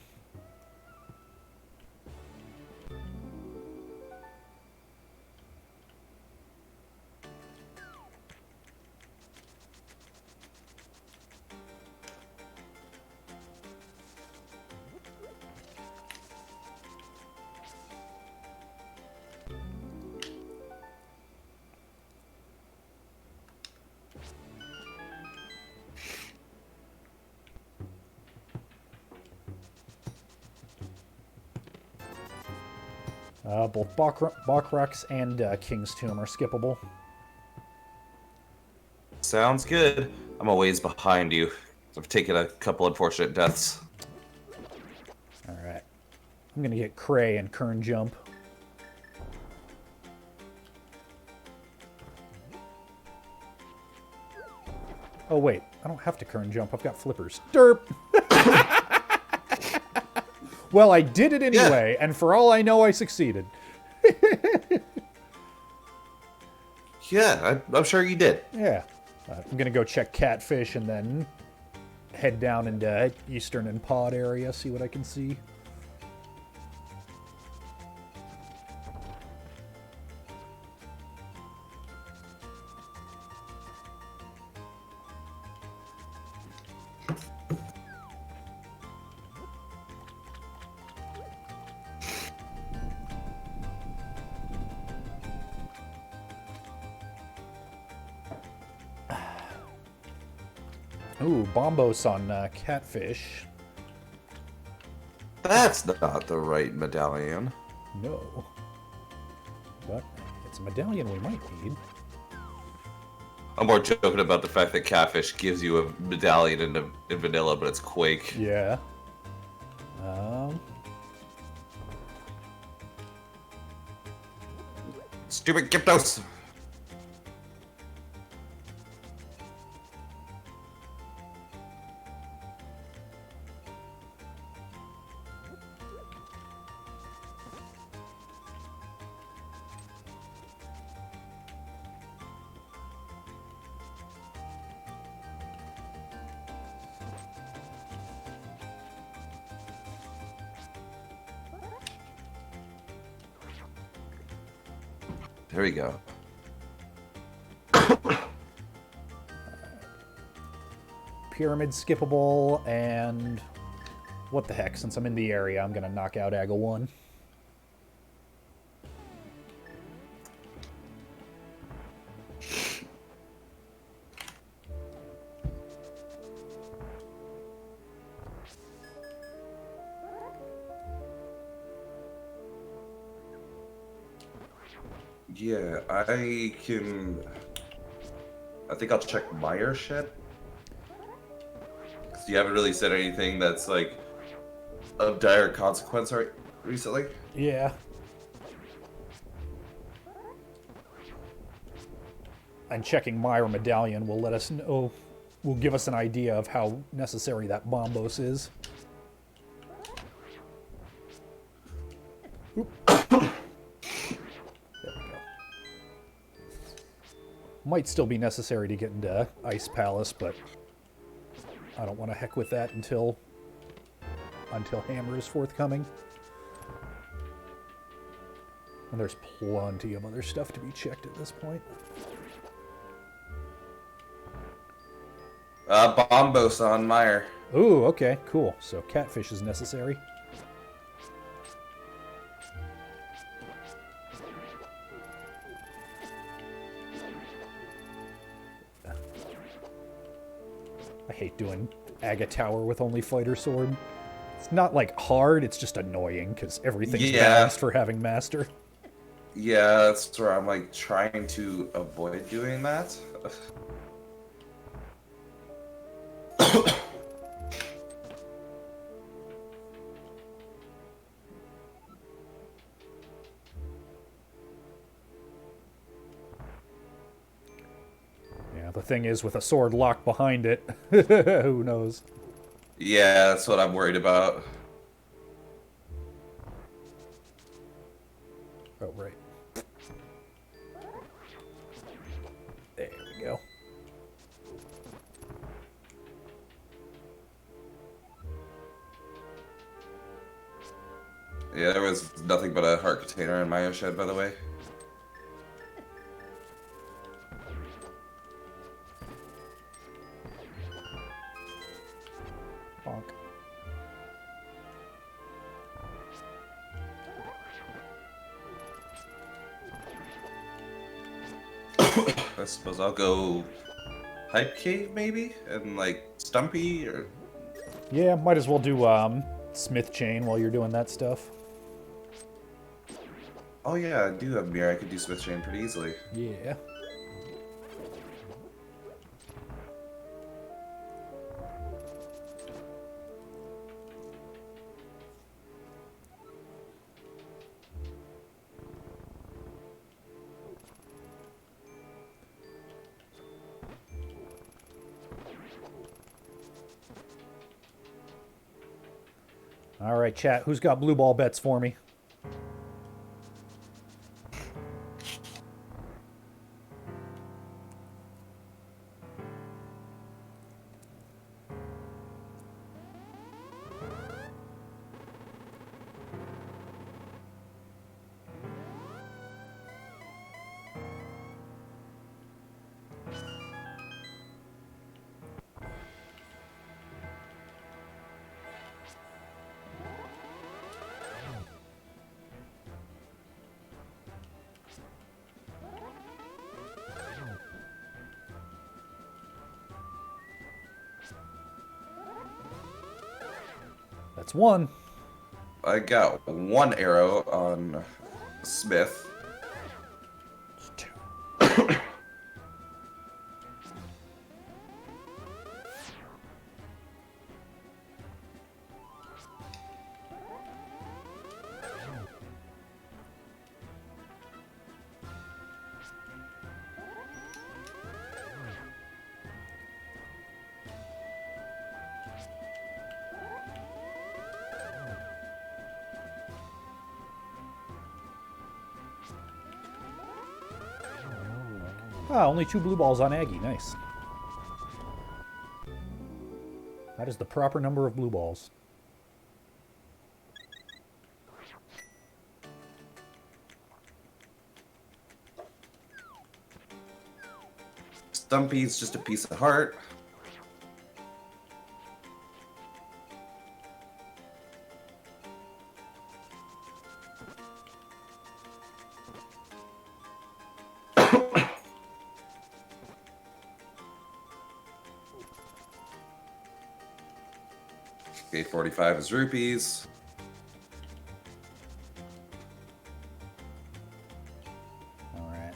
Both Bachrux and King's Tomb are skippable. Sounds good. I'm a ways behind you. I've taken a couple unfortunate deaths. Alright. I'm gonna get Cray and Kern Jump. Oh wait, I don't have to Kern Jump, I've got flippers. Derp! Well, I did it anyway, and for all I know, I succeeded. Yeah, I'm sure you did. Yeah. I'm gonna go check Catfish and then head down into Eastern and Pod area, see what I can see. Ooh, Bombos on Catfish. That's not the right medallion. No. But it's a medallion we might need. I'm more joking about the fact that Catfish gives you a medallion in vanilla, but it's Quake. Yeah. Stupid Gyptos! There we go. Pyramid skippable, and what the heck, since I'm in the area, I'm gonna knock out Aga 1. Yeah, I think I'll check Meyer shit. Because you haven't really said anything that's like of dire consequence recently. Yeah. And checking Myra Medallion will let us know, will give us an idea of how necessary that Bombos is. Oop. There we go. Might still be necessary to get into Ice Palace, but I don't want to heck with that until Hammer is forthcoming. And there's plenty of other stuff to be checked at this point. Bombos on Meyer. Ooh, okay, cool. So Catfish is necessary. I hate doing Aga Tower with only Fighter Sword. It's not like hard, it's just annoying because everything's balanced for having Master. Yeah, that's where I'm like trying to avoid doing that. Yeah, the thing is, with a sword locked behind it, who knows? Yeah, that's what I'm worried about. Oh, right. There we go. Yeah, there was nothing but a heart container in my shed, by the way. Bonk. I suppose I'll go Hype Cave, maybe? And, like, Stumpy, or... Yeah, might as well do Smith Chain while you're doing that stuff. Oh yeah, I do have mirror. I could do Smith Chain pretty easily. Yeah. All right, chat. Who's got blue ball bets for me? That's one. I got 1 arrow on Smith. It's 2. Ah, only 2 blue balls on Aggie. Nice. That is the proper number of blue balls. Stumpy's just a piece of heart. Okay, 45 is rupees. All right.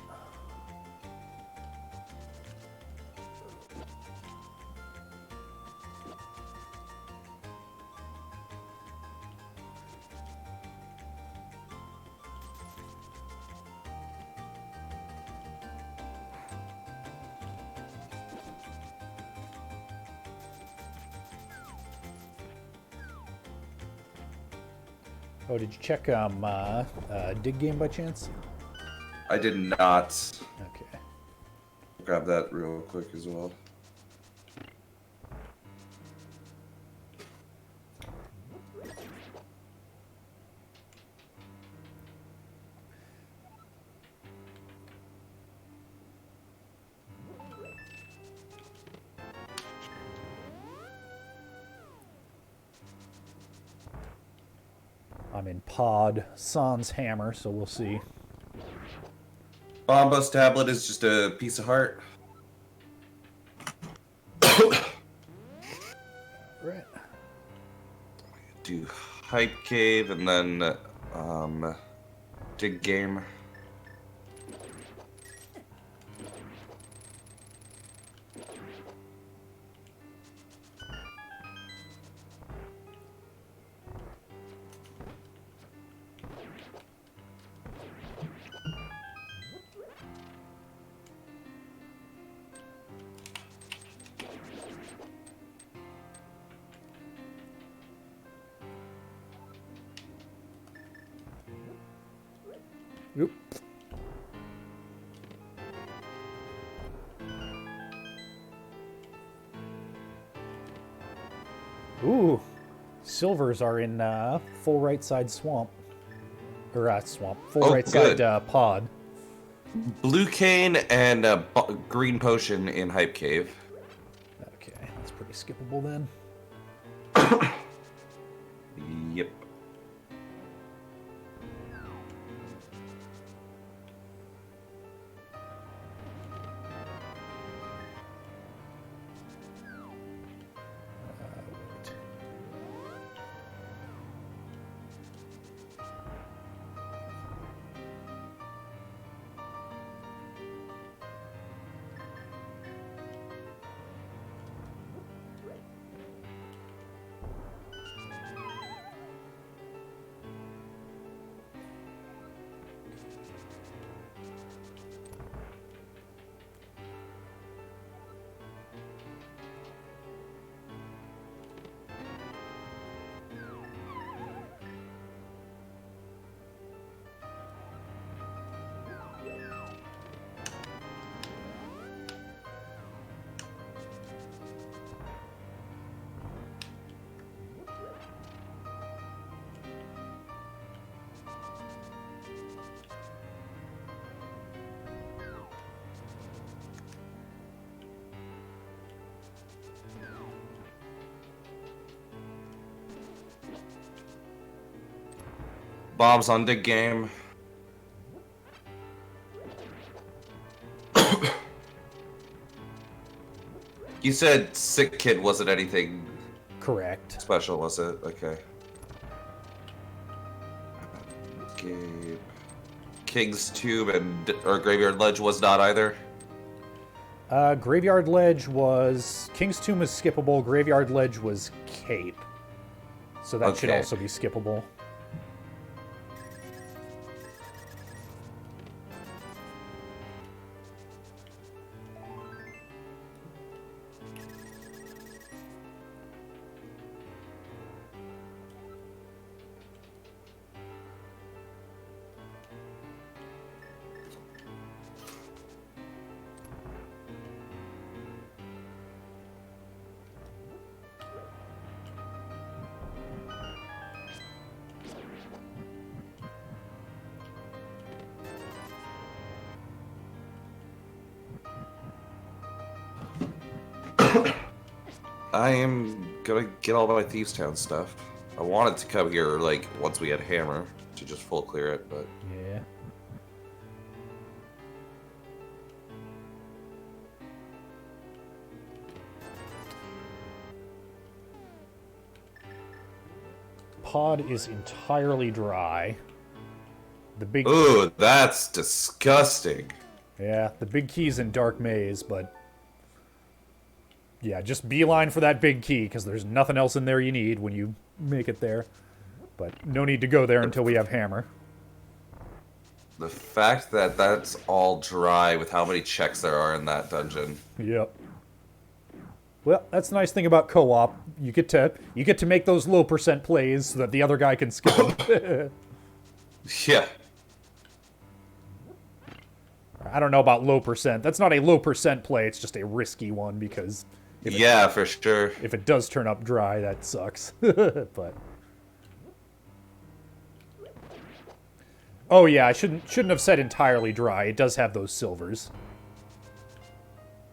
Oh, did you check Dig Game by chance? I did not. Okay. Grab that real quick as well. I'm in Pod Sans Hammer, so we'll see. Bombos tablet is just a piece of heart. Right. Do hype cave and then dig game. Oop. Ooh, silvers are in full right side swamp. Or swamp, full Oh, right side good. pod. Blue cane and green potion in hype cave. Okay, that's pretty skippable then. Yep. Wait. Bombs on dig game. You said sick kid wasn't anything Correct. special, was it? Okay. Escape. King's Tomb or Graveyard Ledge was not either. Graveyard Ledge was... King's Tomb was skippable. Graveyard Ledge was Cape. So that should Okay. also be skippable. I am gonna get all my Thieves Town stuff. I wanted to come here like once we had Hammer to just full clear it, but Yeah. Pod is entirely dry. The big... ooh, that's disgusting. Yeah, the big key's in Dark Maze, but... yeah, just beeline for that big key, because there's nothing else in there you need when you make it there. But no need to go there until we have Hammer. The fact that that's all dry with how many checks there are in that dungeon. Yep. Well, that's the nice thing about co-op. You get to make those low percent plays so that the other guy can skip them. Yeah. I don't know about low percent. That's not a low percent play. It's just a risky one because Yeah, for sure. if it does turn up dry, that sucks. But oh yeah, I shouldn't have said entirely dry. It does have those silvers.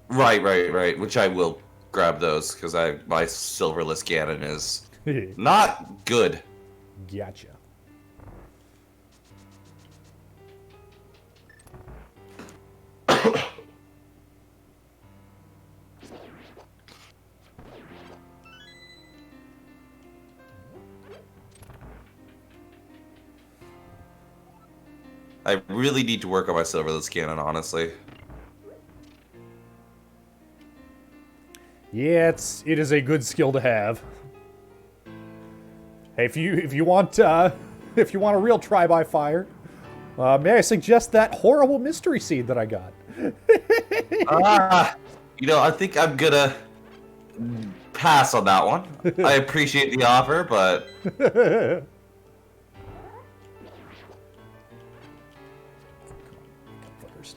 Right. Which I will grab those because my silverless Ganon is not good. Gotcha. I really need to work on my silverless Ganon, honestly. Yeah, it is a good skill to have. Hey, if you want a real try by fire, may I suggest that horrible mystery seed that I got? I think I'm gonna pass on that one. I appreciate the offer, but Fuckers.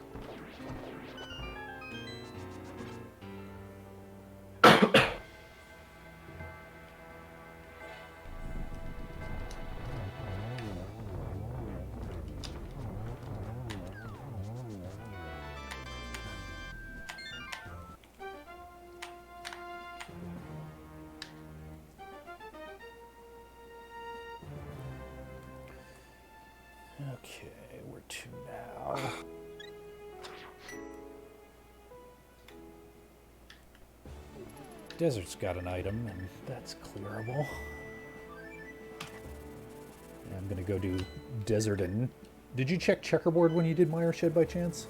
Okay, where to now? Desert's got an item, and that's clearable. Yeah, I'm gonna go do desert and... Did you check checkerboard when you did Mire Shed by chance?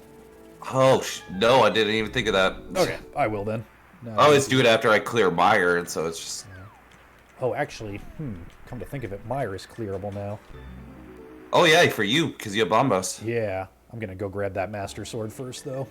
no, I didn't even think of that. Okay, I will then. No, I always do it after I clear Mire, and so it's just... Oh, actually, come to think of it, Mire is clearable now. oh yeah, for you, because you have Bombos. Yeah, I'm gonna go grab that Master Sword first, though.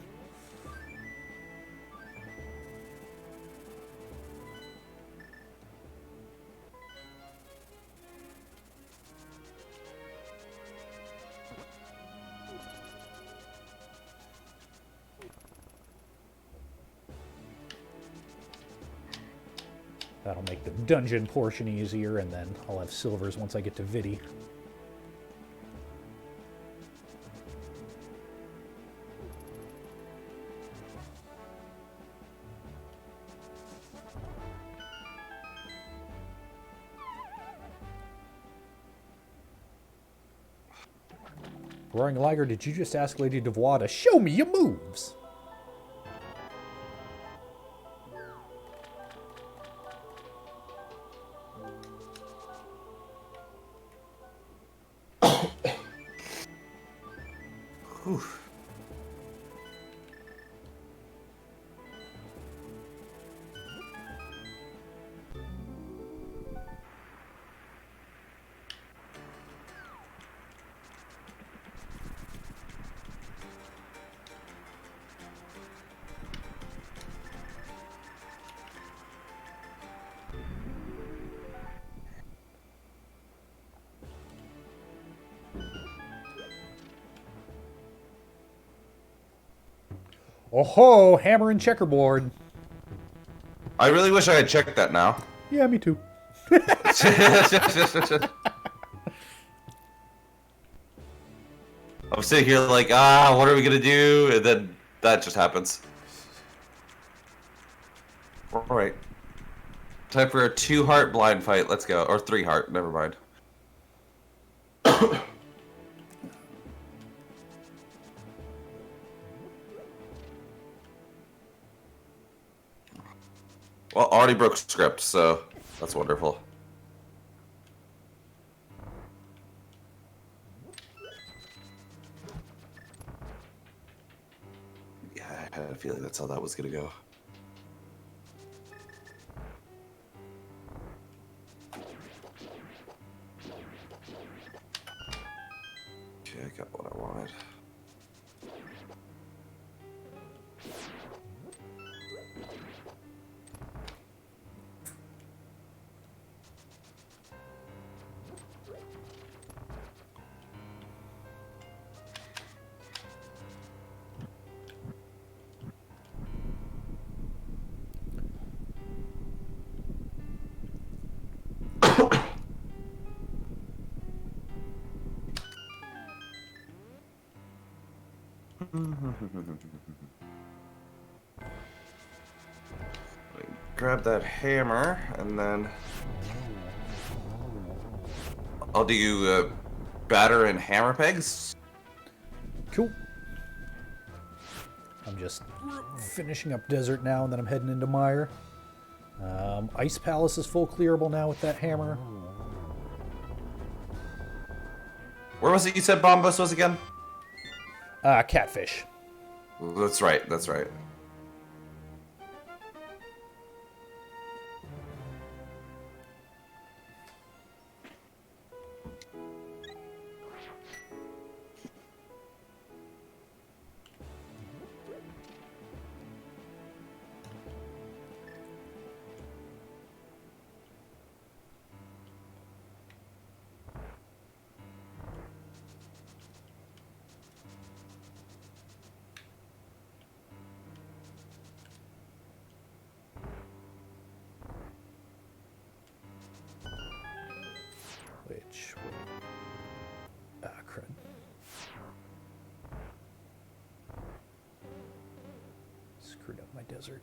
That'll make the dungeon portion easier, and then I'll have silvers once I get to Vidi. Roaring Liger, did you just ask Lady Devois to show me your moves? Whew. Oh ho, hammer and checkerboard. I really wish I had checked that now. Yeah, me too. I'm sitting here like, what are we gonna do? And then that just happens. Alright. Time for a 2-heart blind fight. Let's go. Or 3-heart, never mind. Well, already broke script, so that's wonderful. Yeah, I had a feeling that's how that was gonna go. Okay, I got what I wanted. Grab that hammer, and then I'll do batter and hammer pegs. Cool. I'm just finishing up desert now, and then I'm heading into mire. Ice Palace is full clearable now with that hammer. Where was it you said Bombus was again? Catfish. That's right, that's right. Which crud. Screwed up my desert.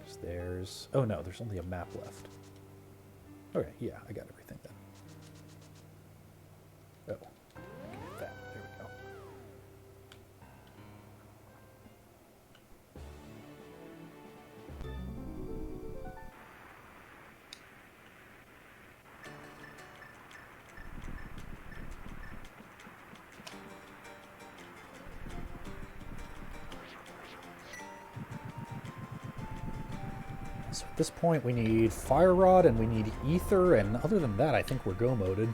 'Cause there's... Oh no, there's only a map left. Okay, yeah, I got everything then. Oh, I can hit that. There we go. So at this point we need Fire Rod and we need Ether, and other than that I think we're go-moded.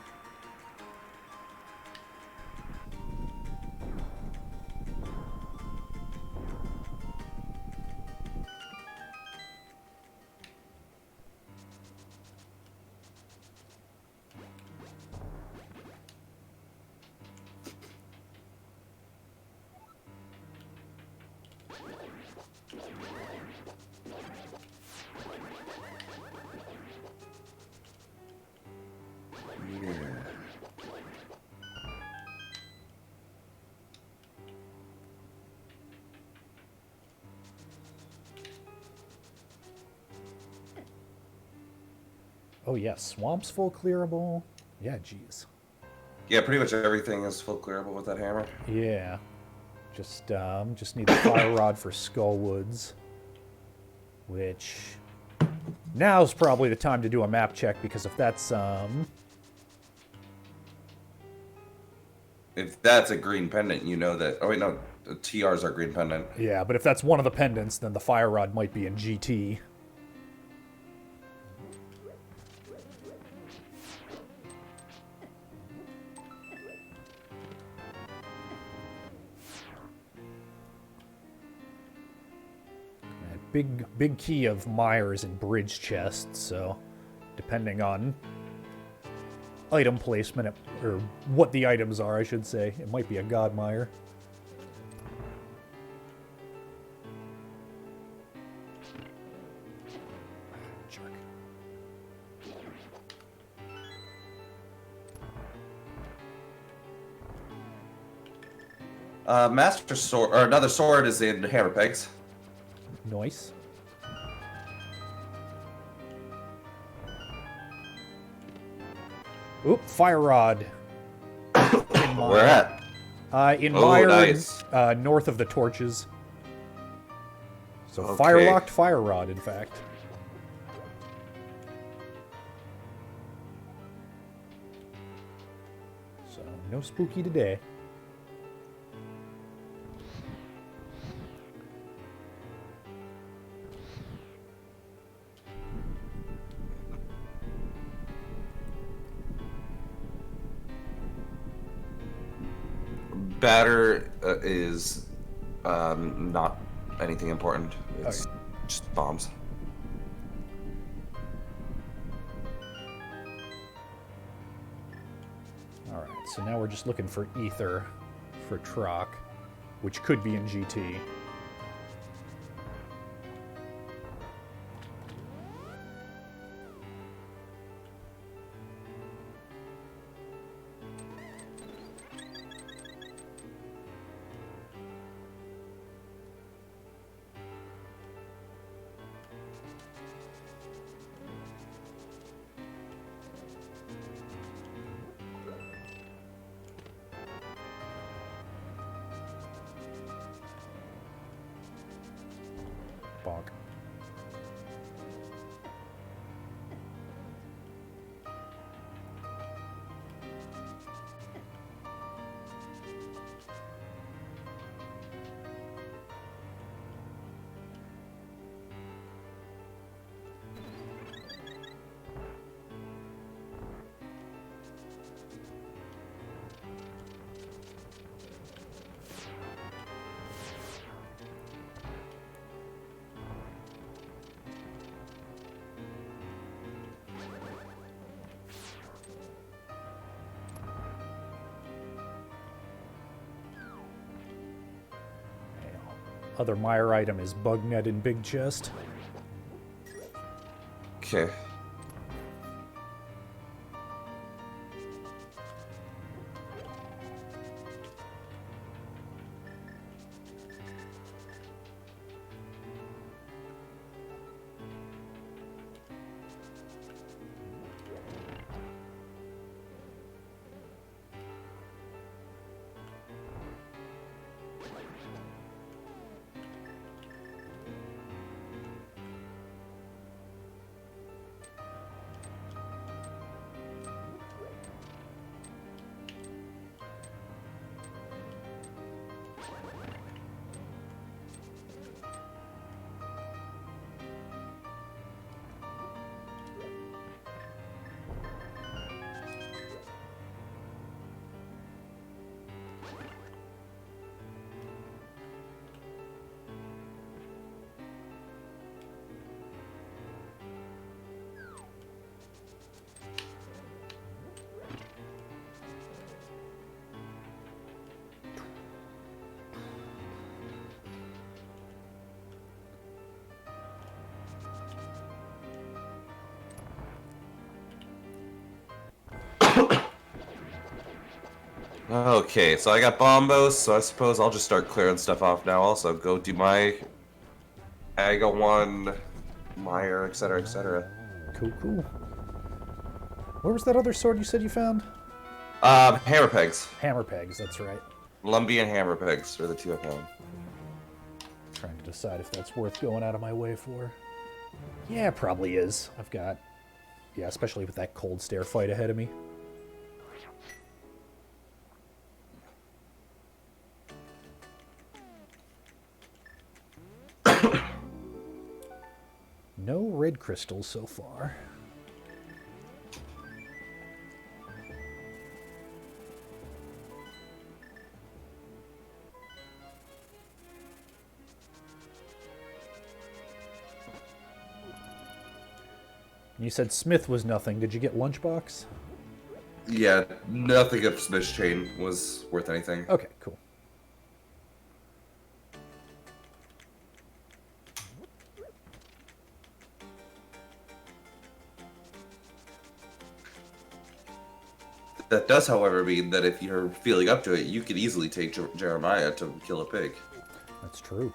Oh yeah, Swamp's full clearable. Yeah, geez. Yeah, pretty much everything is full clearable with that hammer. Yeah. Just need the Fire Rod for Skullwoods. Which... Now's probably the time to do a map check, because if that's, Yeah, if that's a green pendant, you know that. Oh wait, no, the TRs are green pendant. Yeah, but if that's one of the pendants, then the fire rod might be in GT. Big key of Myers and bridge chests, so depending on item placement, or what the items are, I should say, it might be a Godmire. Jerk. Master sword, or another sword is in hammer pegs. Nice. Oop, fire rod. Where at? In Oh, Myers, nice. North of the torches. So Okay. fire-locked fire rod, in fact. So, no spooky today. Batter is not anything important. It's Okay. just bombs. Alright, so now we're just looking for ether for Troc, which could be in GT. Bonk. Other Meyer item is bug net in big chest. Okay. Okay, so I got bombos, so I suppose I'll just start clearing stuff off now. Also, go do my Aga 1, Meyer, etc., etc. Cool, cool. Where was that other sword you said you found? Hammer pegs. Hammer pegs, that's right. Lumbee and hammer pegs are the two I found. Trying to decide if that's worth going out of my way for. Yeah, it probably is. I've got... Yeah, especially with that cold stare fight ahead of me. No red crystals so far. You said Smith was nothing. Did you get Lunchbox? Yeah, nothing of Smith's chain was worth anything. Okay, cool. That does, however, mean that if you're feeling up to it, you could easily take Jeremiah to kill a pig. That's true.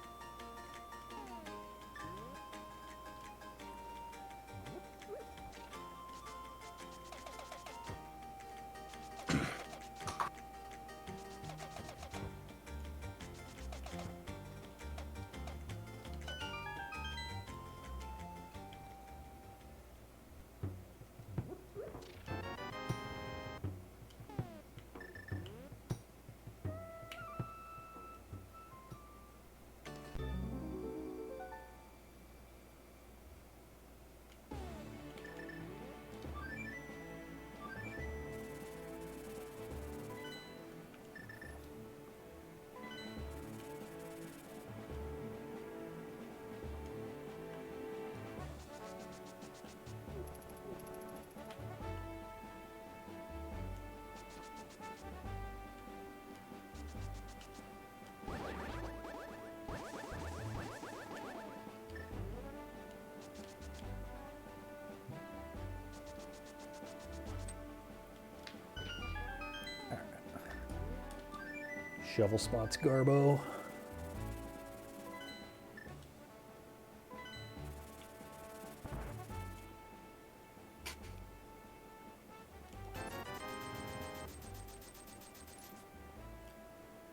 Shovel spots Garbo.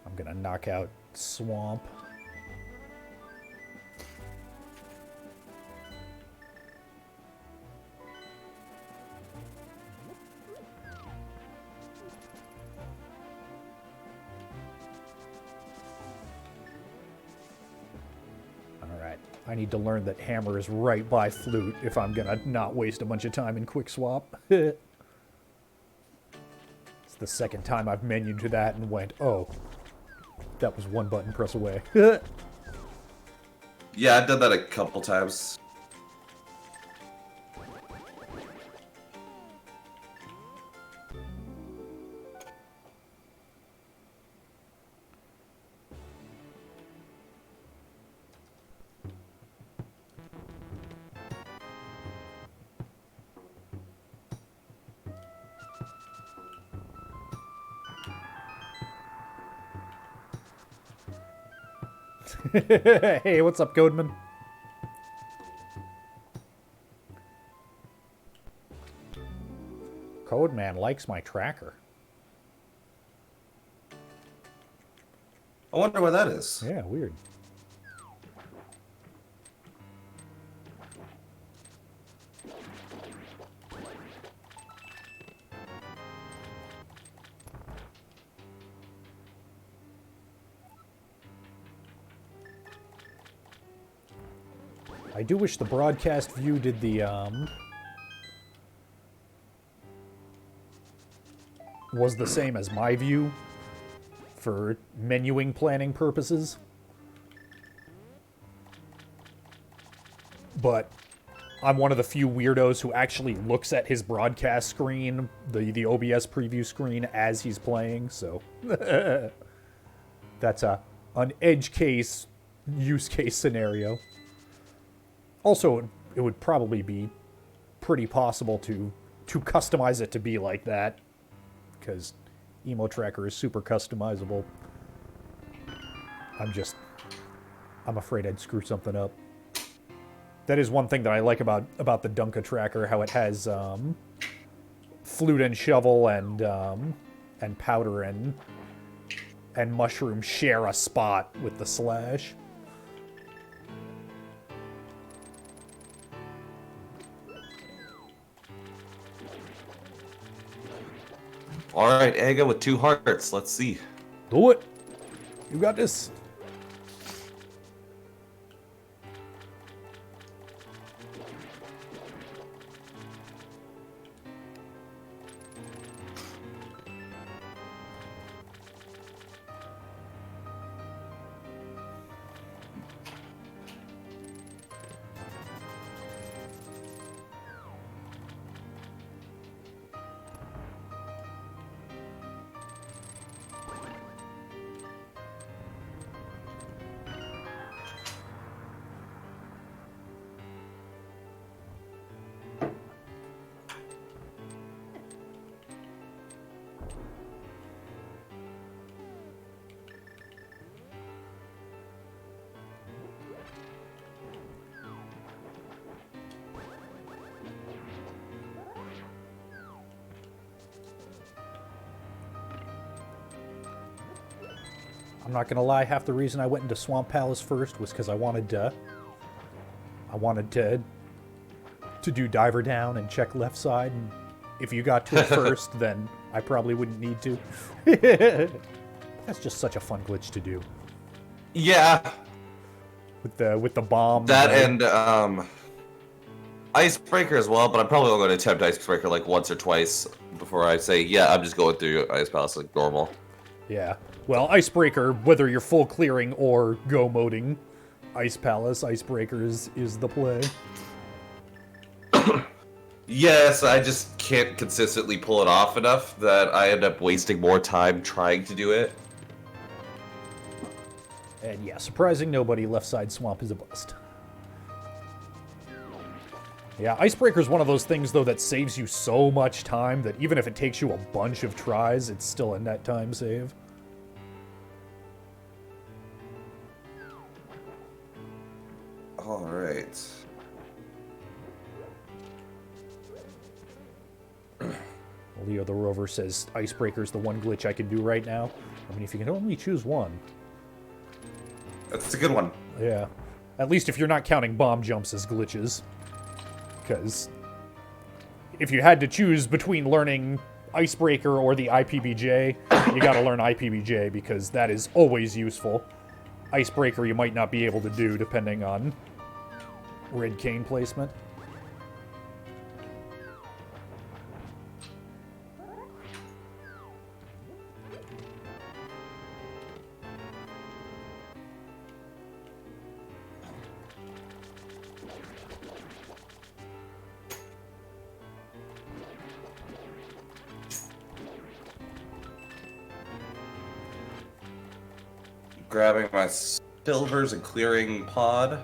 I'm gonna knock out Swamp. I need to learn that Hammer is right by Flute if I'm gonna not waste a bunch of time in Quick Swap. It's the second time I've menued to that and went, oh, that was one button press away. Yeah, I've done that a couple times. Hey, what's up, Codeman? Codeman likes my tracker. I wonder why that is. Yeah, weird. I do wish the broadcast view did the, was the same as my view for menuing planning purposes. But I'm one of the few weirdos who actually looks at his broadcast screen, the OBS preview screen, as he's playing, so that's an edge case, use case scenario. Also, it would probably be pretty possible to customize it to be like that, because Emo Tracker is super customizable. I'm afraid I'd screw something up. That is one thing that I like about the Dunka Tracker, how it has Flute and Shovel and Powder and Mushroom share a spot with the Slash. All right, Ega with 2 hearts. Let's see. Do it. You got this. I'm not gonna lie, half the reason I went into Swamp Palace first was because I wanted to do Diver Down and check left side, and if you got to it first, then I probably wouldn't need to. That's just such a fun glitch to do. Yeah, With the bomb. that and Icebreaker as well, but I'm probably only going to attempt Icebreaker like once or twice before I say, yeah, I'm just going through Ice Palace like normal. Yeah. Well, Icebreaker, whether you're full clearing or go moding Ice Palace, Icebreaker is the play. Yes, I just can't consistently pull it off enough that I end up wasting more time trying to do it. And yeah, surprising nobody, left side swamp is a bust. Yeah, Icebreaker is one of those things, though, that saves you so much time that even if it takes you a bunch of tries, it's still a net time save. Alright. Leo the Rover says Icebreaker is the one glitch I can do right now. I mean, if you can only choose one. That's a good one. Yeah. At least if you're not counting bomb jumps as glitches. Because if you had to choose between learning Icebreaker or the IPBJ, you gotta learn IPBJ because that is always useful. Icebreaker you might not be able to do depending on red cane placement. Grabbing my silvers and clearing pod.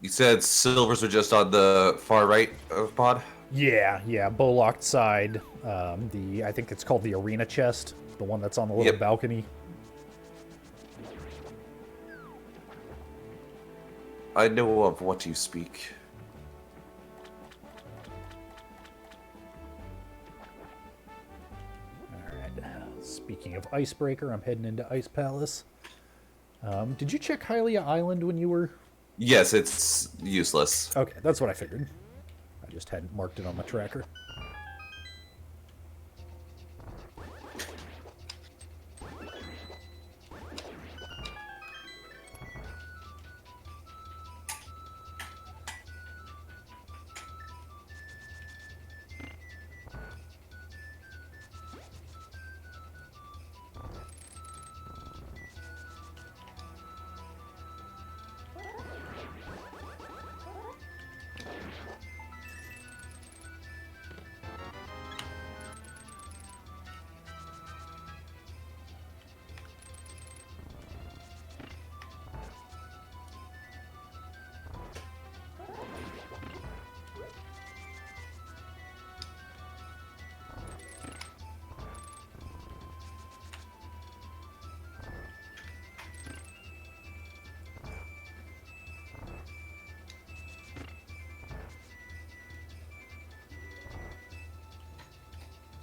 You said silvers were just on the far right of pod? Yeah, bow-locked side. I think it's called the arena chest, the one that's on the little balcony. I know of what you speak. Alright, speaking of Icebreaker, I'm heading into Ice Palace. Did you check Hylia Island when you were... Yes, it's useless. Okay, that's what I figured. I just hadn't marked it on my tracker.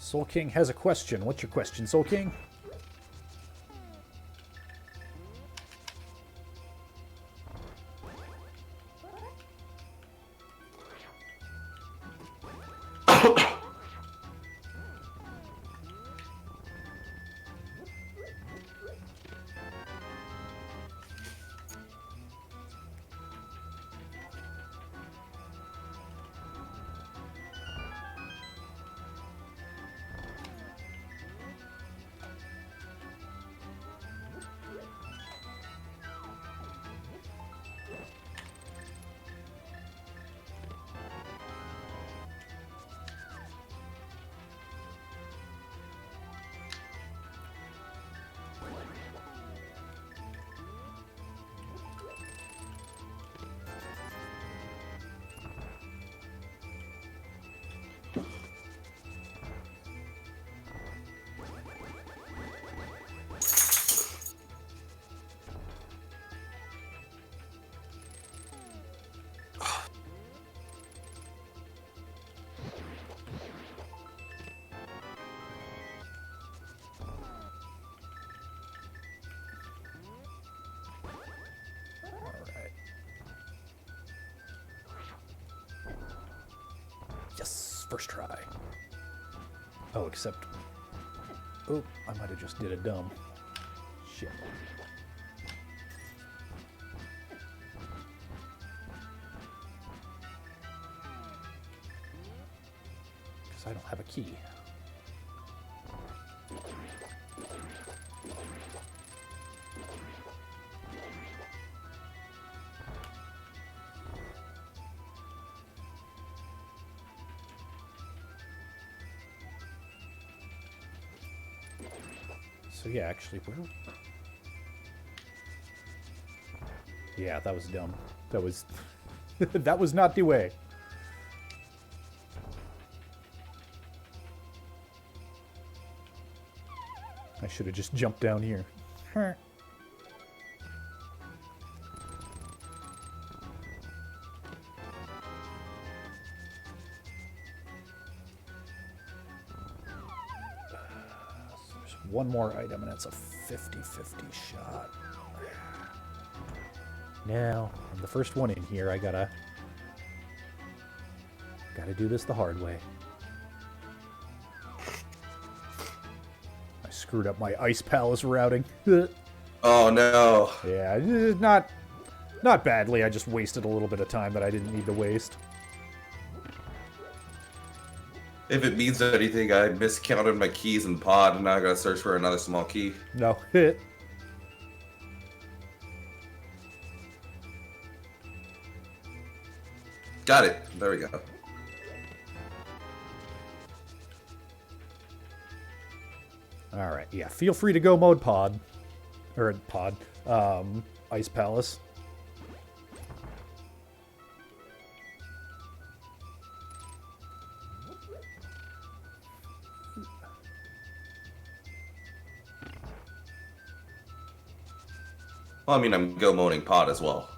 Soul King has a question. What's your question, Soul King? Alright. Yes, first try. Oh, except... Oh, I might have just did a dumb. Shit. Because I don't have a key. So yeah, actually, where... Yeah, that was dumb. That was... that was not the way. I should have just jumped down here. There's one more item, and it's a 50-50 shot. Now, I'm the first one in here. I gotta do this the hard way. I screwed up my Ice Palace routing. Oh no. Yeah, not badly. I just wasted a little bit of time that I didn't need to waste. If it means anything, I miscounted my keys in pod, and now I gotta search for another small key. No. Got it. There we go. Alright, yeah. Feel free to go mode pod. Or pod. Ice Palace. Well, I mean, I'm go moding pod as well.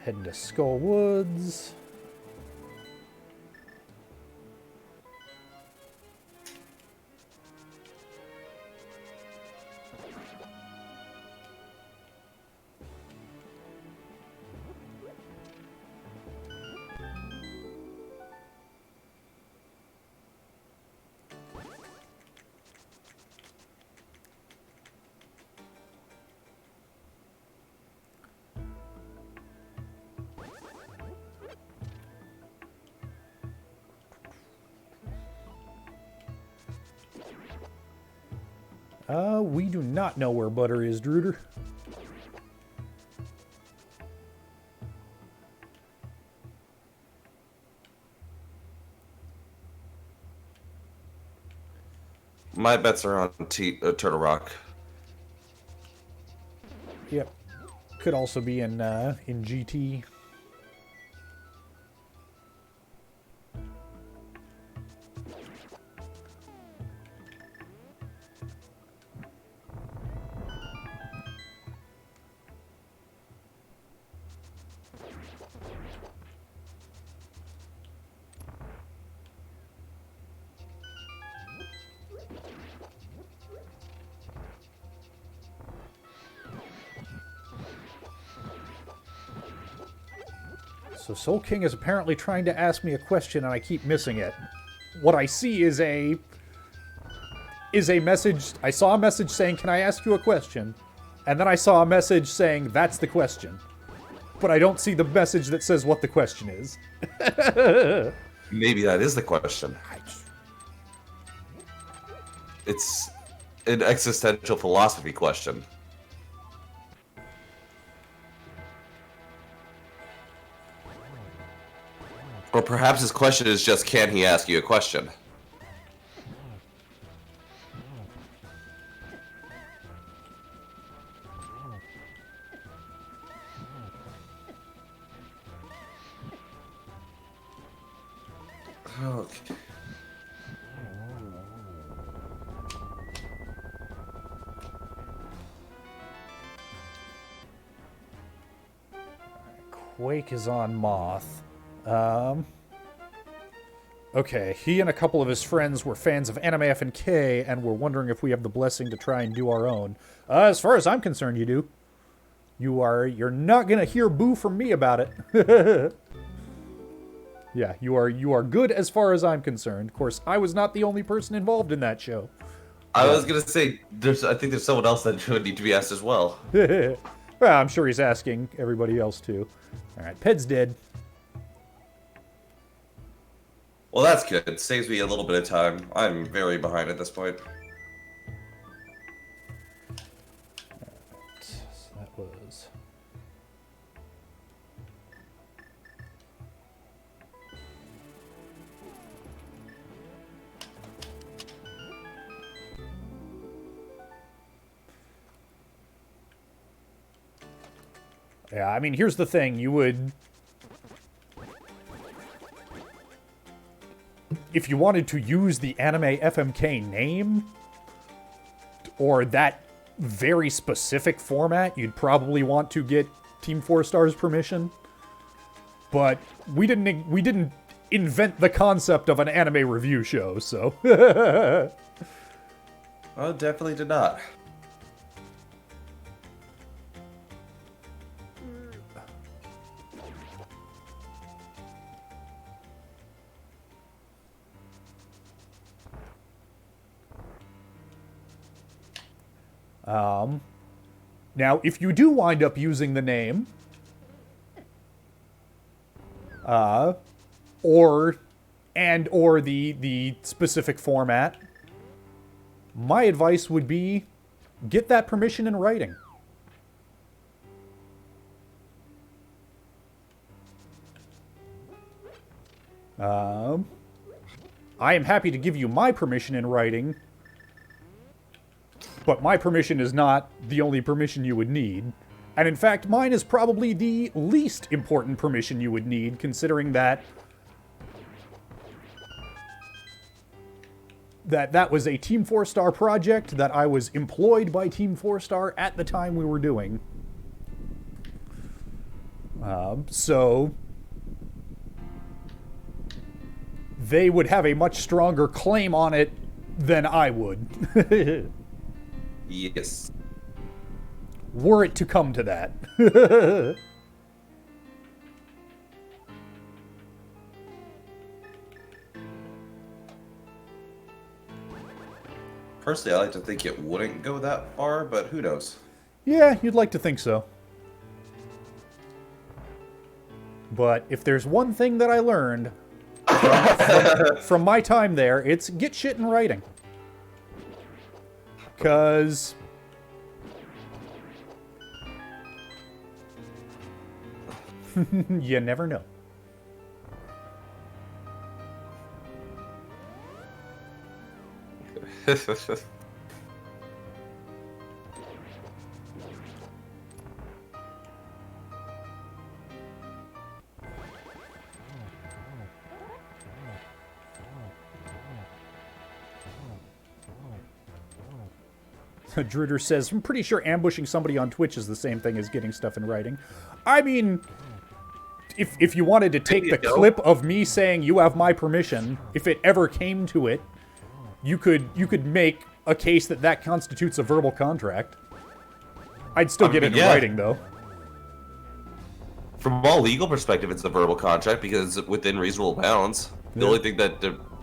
Heading to Skull Woods. We do not know where Butter is, Druder. My bets are on Turtle Rock. Yep. Could also be in GT. So Soul King is apparently trying to ask me a question and I keep missing it. What I see is a message. I saw a message saying, "Can I ask you a question?" And then I saw a message saying, "That's the question." But I don't see the message that says what the question is. Maybe that is the question. It's an existential philosophy question. Or perhaps his question is just, can he ask you a question? Okay. Quake is on Moth. Okay, he and a couple of his friends were fans of Anime F&K and were wondering if we have the blessing to try and do our own. As far as I'm concerned, you do. You're not gonna hear boo from me about it. Yeah, you are good as far as I'm concerned. Of course, I was not the only person involved in that show. I was gonna say, I think there's someone else that would need to be asked as well. Well, I'm sure he's asking everybody else too. Alright, Ped's dead. Well, that's good. It saves me a little bit of time. I'm very behind at this point. So that was... Yeah, I mean, here's the thing. You would... If you wanted to use the Anime FMK name, or that very specific format, you'd probably want to get Team 4 Star's permission. But we didn't invent the concept of an anime review show, so... Oh, definitely did not. Now, if you do wind up using the name, or the specific format, my advice would be get that permission in writing. I am happy to give you my permission in writing, but my permission is not the only permission you would need. And in fact, mine is probably the least important permission you would need, considering that that was a Team 4 Star project that I was employed by Team 4 Star at the time we were doing. So they would have a much stronger claim on it than I would. Yes. Were it to come to that. Personally, I like to think it wouldn't go that far, but who knows? Yeah, you'd like to think so. But if there's one thing that I learned from my time there, it's get shit in writing. Because you never know. Druder says, I'm pretty sure ambushing somebody on Twitch is the same thing as getting stuff in writing. I mean, if you wanted to take the clip of me saying you have my permission, if it ever came to it, you could make a case that that constitutes a verbal contract. I'd still get it in writing, though. From all legal perspective, it's a verbal contract because within reasonable bounds. The only thing that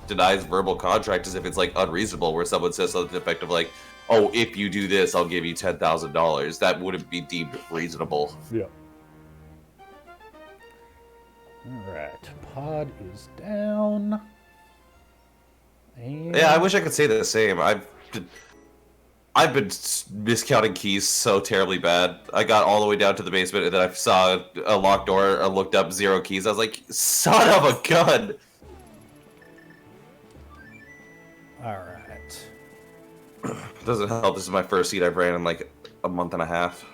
denies verbal contract is if it's like unreasonable, where someone says something effective like, "Oh, if you do this, I'll give you $10,000." That wouldn't be deemed reasonable. Yeah. All right, pod is down. And... yeah, I wish I could say the same. I've been miscounting keys so terribly bad. I got all the way down to the basement, and then I saw a locked door. I looked up 0 keys. I was like, "Son of a gun!" All right. Doesn't help. This is my first seat I've ran in like a month and a half.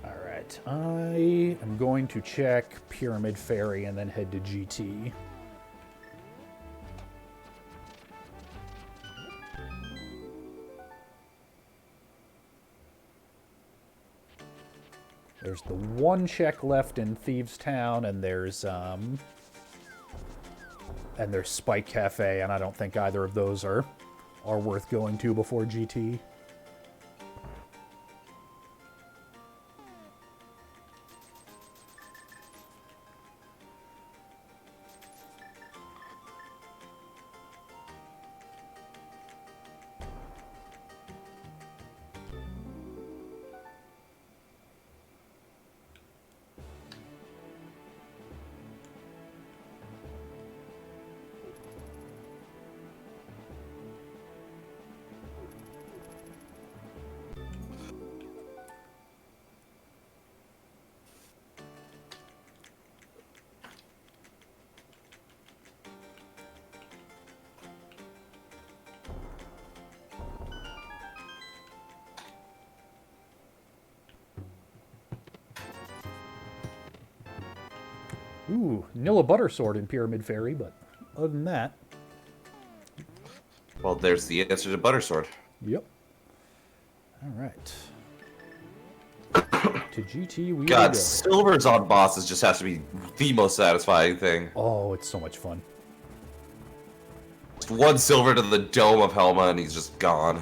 All right. I am going to check Pyramid Ferry and then head to GT. There's the one check left in Thieves Town, and there's Spike Cafe, and I don't think either of those are worth going to before GT. Ooh, Nilla Buttersword in Pyramid Ferry, but other than that... well, there's the answer to Buttersword. Yep. Alright. To GT we God, go. silvers on bosses just has to be the most satisfying thing. Oh, it's so much fun. Just 1 silver to the dome of Helma and he's just gone.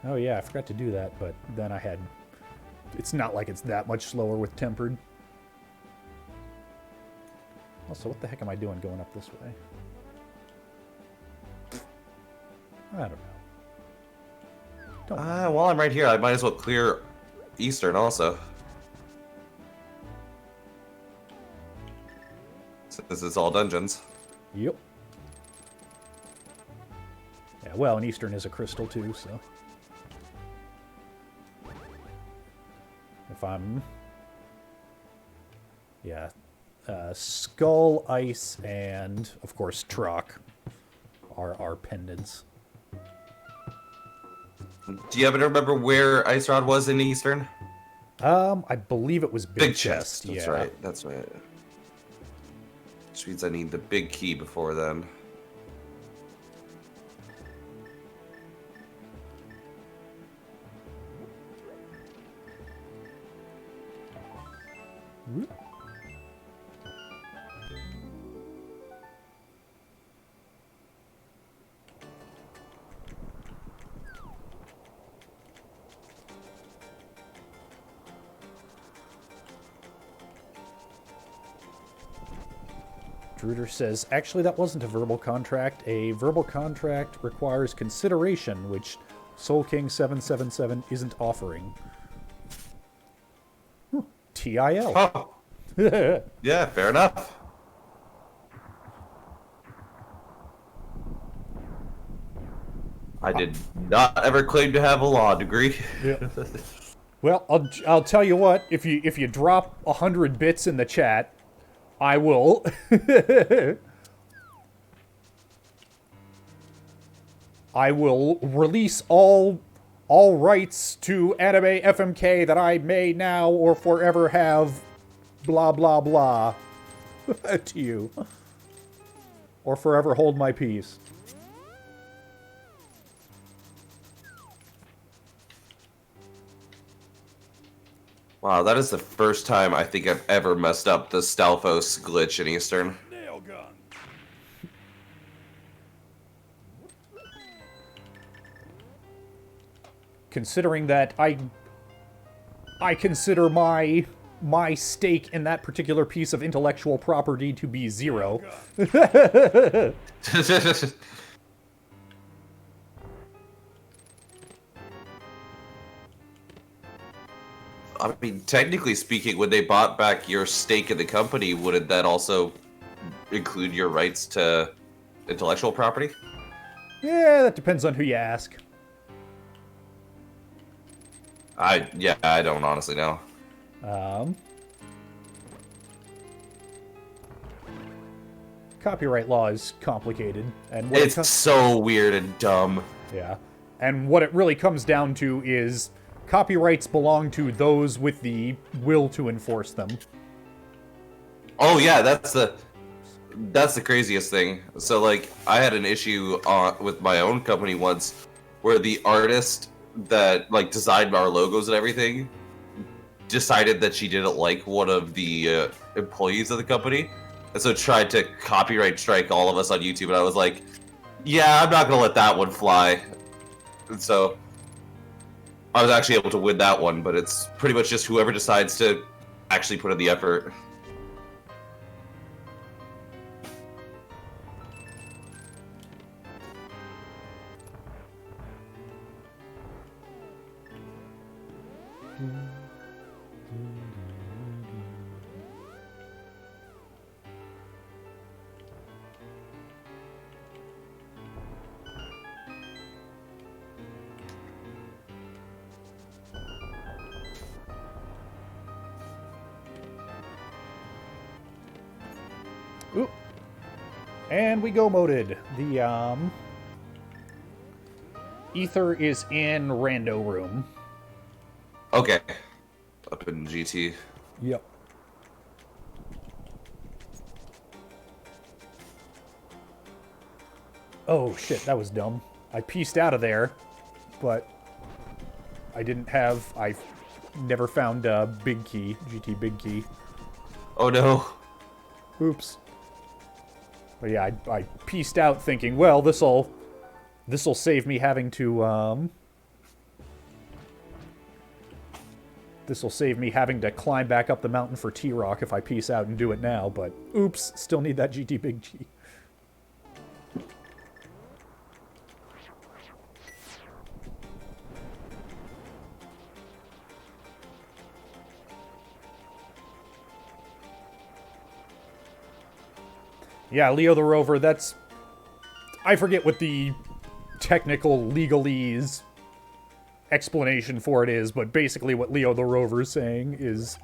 Oh yeah, I forgot to do that, but then I had... it's not like it's that much slower with Tempered. Also, what the heck am I doing going up this way? I don't know. While I'm right here, I might as well clear Eastern also. Since it's all dungeons. Yep. Yeah, well, and Eastern is a crystal too, so... if I'm... yeah. Skull, Ice, and, of course, Trock are our pendants. Do you happen to remember where Ice Rod was in Eastern? I believe it was Big Chest. Yeah. That's right. That's right. Which means I need the big key before then. Druder says, actually, that wasn't a verbal contract. A verbal contract requires consideration, which Soul King 777 isn't offering. TIL. Oh. Yeah, fair enough. I did not ever claim to have a law degree. Yeah. Well, I'll tell you what. If you drop 100 bits in the chat, I will. I will release all rights to anime FMK that I may now or forever have. Blah blah blah. To you, or forever hold my peace. Wow, that is the first time I think I've ever messed up the Stalfos glitch in Eastern. Nail gun. Considering that I consider my stake in that particular piece of intellectual property to be 0. I mean, technically speaking, when they bought back your stake in the company, wouldn't that also include your rights to intellectual property? Yeah, that depends on who you ask. I don't honestly know. Copyright law is complicated, and It's so weird and dumb. yeah, and what it really comes down to is copyrights belong to those with the will to enforce them. Oh yeah, that's the craziest thing. So like, I had an issue with my own company once, where the artist that like designed our logos and everything decided that she didn't like one of the employees of the company, and so tried to copyright strike all of us on YouTube. And I was like, yeah, I'm not gonna let that one fly. And so I was actually able to win that one, but it's pretty much just whoever decides to actually put in the effort. Oop. And we go moded. The Ether is in Rando Room. Okay. Up in GT. Yep. Oh shit, that was dumb. I pieced out of there, but I never found Big Key, GT Big Key. Oh no. Oops. But yeah, I pieced out thinking, well, this'll save me having to climb back up the mountain for T-Rock if I piece out and do it now, but oops, still need that GT Big G. Yeah, Leo the Rover, that's... I forget what the technical legalese explanation for it is, but basically what Leo the Rover is saying is...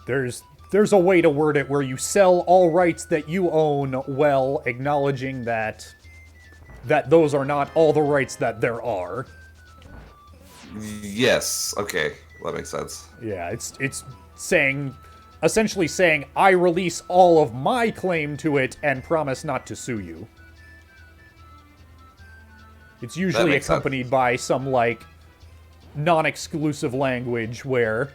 There's a way to word it where you sell all rights that you own while acknowledging that those are not all the rights that there are. Yes. Okay. That makes sense. Yeah, it's saying, essentially saying, I release all of my claim to it and promise not to sue you. It's usually accompanied by some, like, non-exclusive language where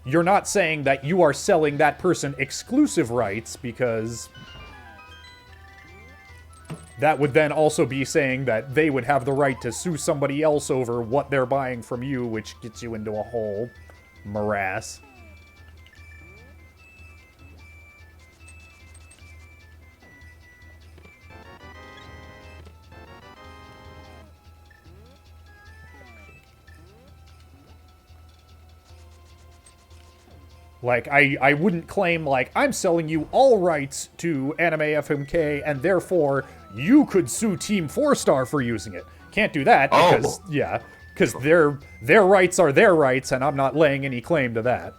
you're not saying that you are selling that person exclusive rights because that would then also be saying that they would have the right to sue somebody else over what they're buying from you, which gets you into a whole morass. Like, I wouldn't claim, like, I'm selling you all rights to Anime FMK, and therefore you could sue Team 4-Star for using it. Can't do that, because, yeah, because their rights are their rights, and I'm not laying any claim to that.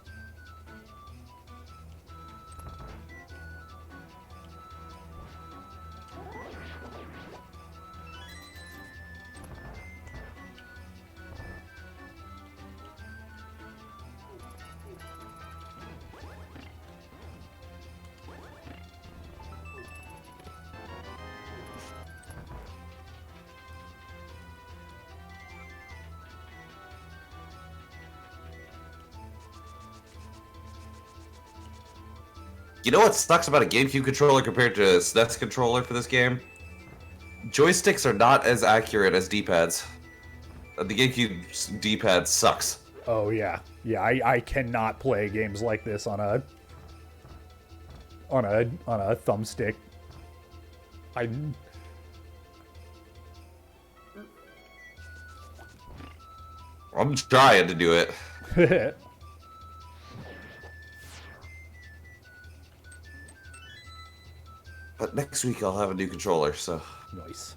You know what sucks about a GameCube controller compared to a SNES controller for this game? Joysticks are not as accurate as D-pads. The GameCube D-pad sucks. Oh, yeah. Yeah, I cannot play games like this on a thumbstick. I'm trying to do it. But next week I'll have a new controller, so... Nice.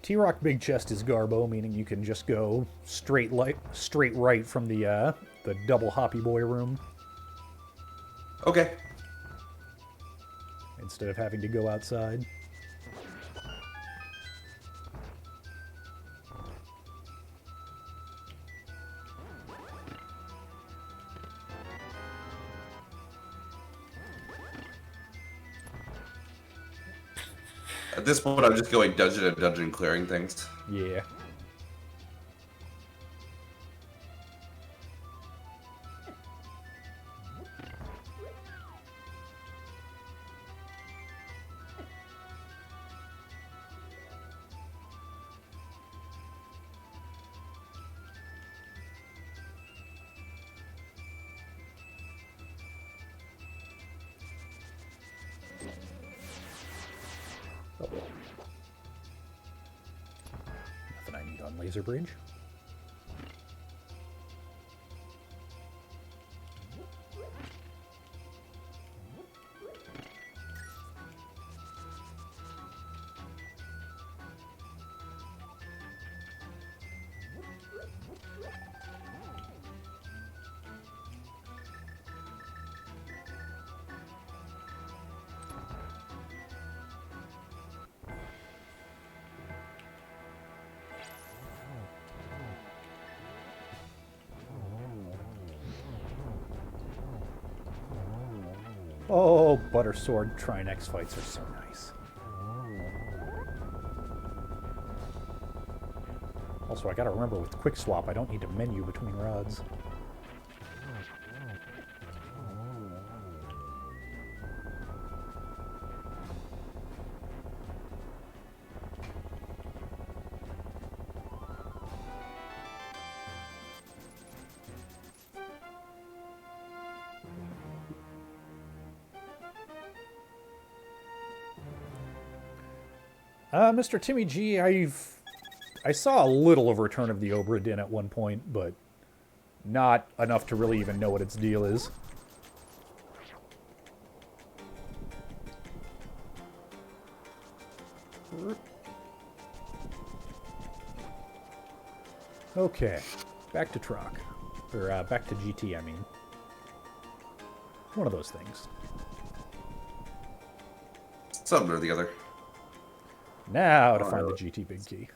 T-Rock Big Chest is Garbo, meaning you can just go straight right from the double Hoppy Boy room Okay. instead of having to go outside. At this point, I'm just going dungeon to dungeon clearing things. Yeah. Nothing I need on Laser Bridge. Oh, Butter Sword Trinex fights are so nice. Also, I gotta remember with Quick Swap, I don't need to menu between rods. Mr. Timmy G, I saw a little of Return of the Obra Dinn at one point, but not enough to really even know what its deal is. Okay, back to Troc. Or back to GT, I mean. One of those things. Something or the other. Now to find the GT big key.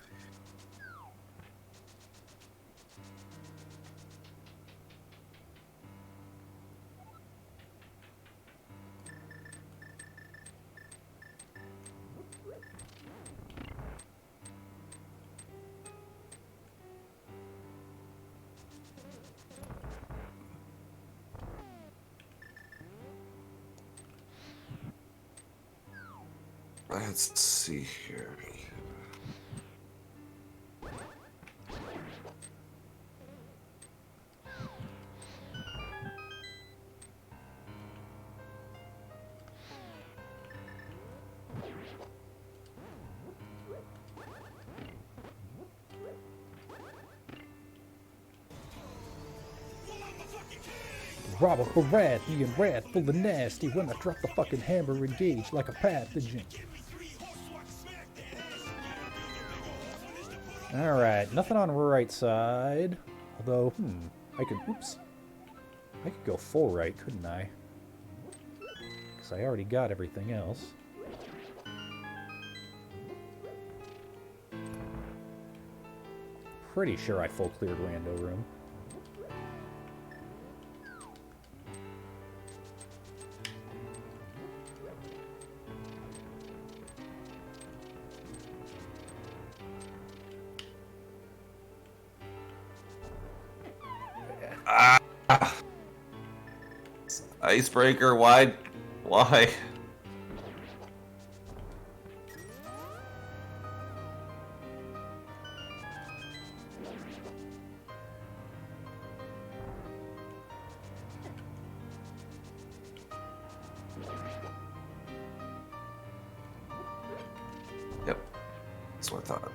Let's see here. Robert Baratheon and rat full of nasty when I drop the fucking hammer engaged like a pathogen. Alright, nothing on the right side. Although, I could go full right, couldn't I? Because I already got everything else. Pretty sure I full cleared rando room. Icebreaker, why? Why? Yep, that's what I thought.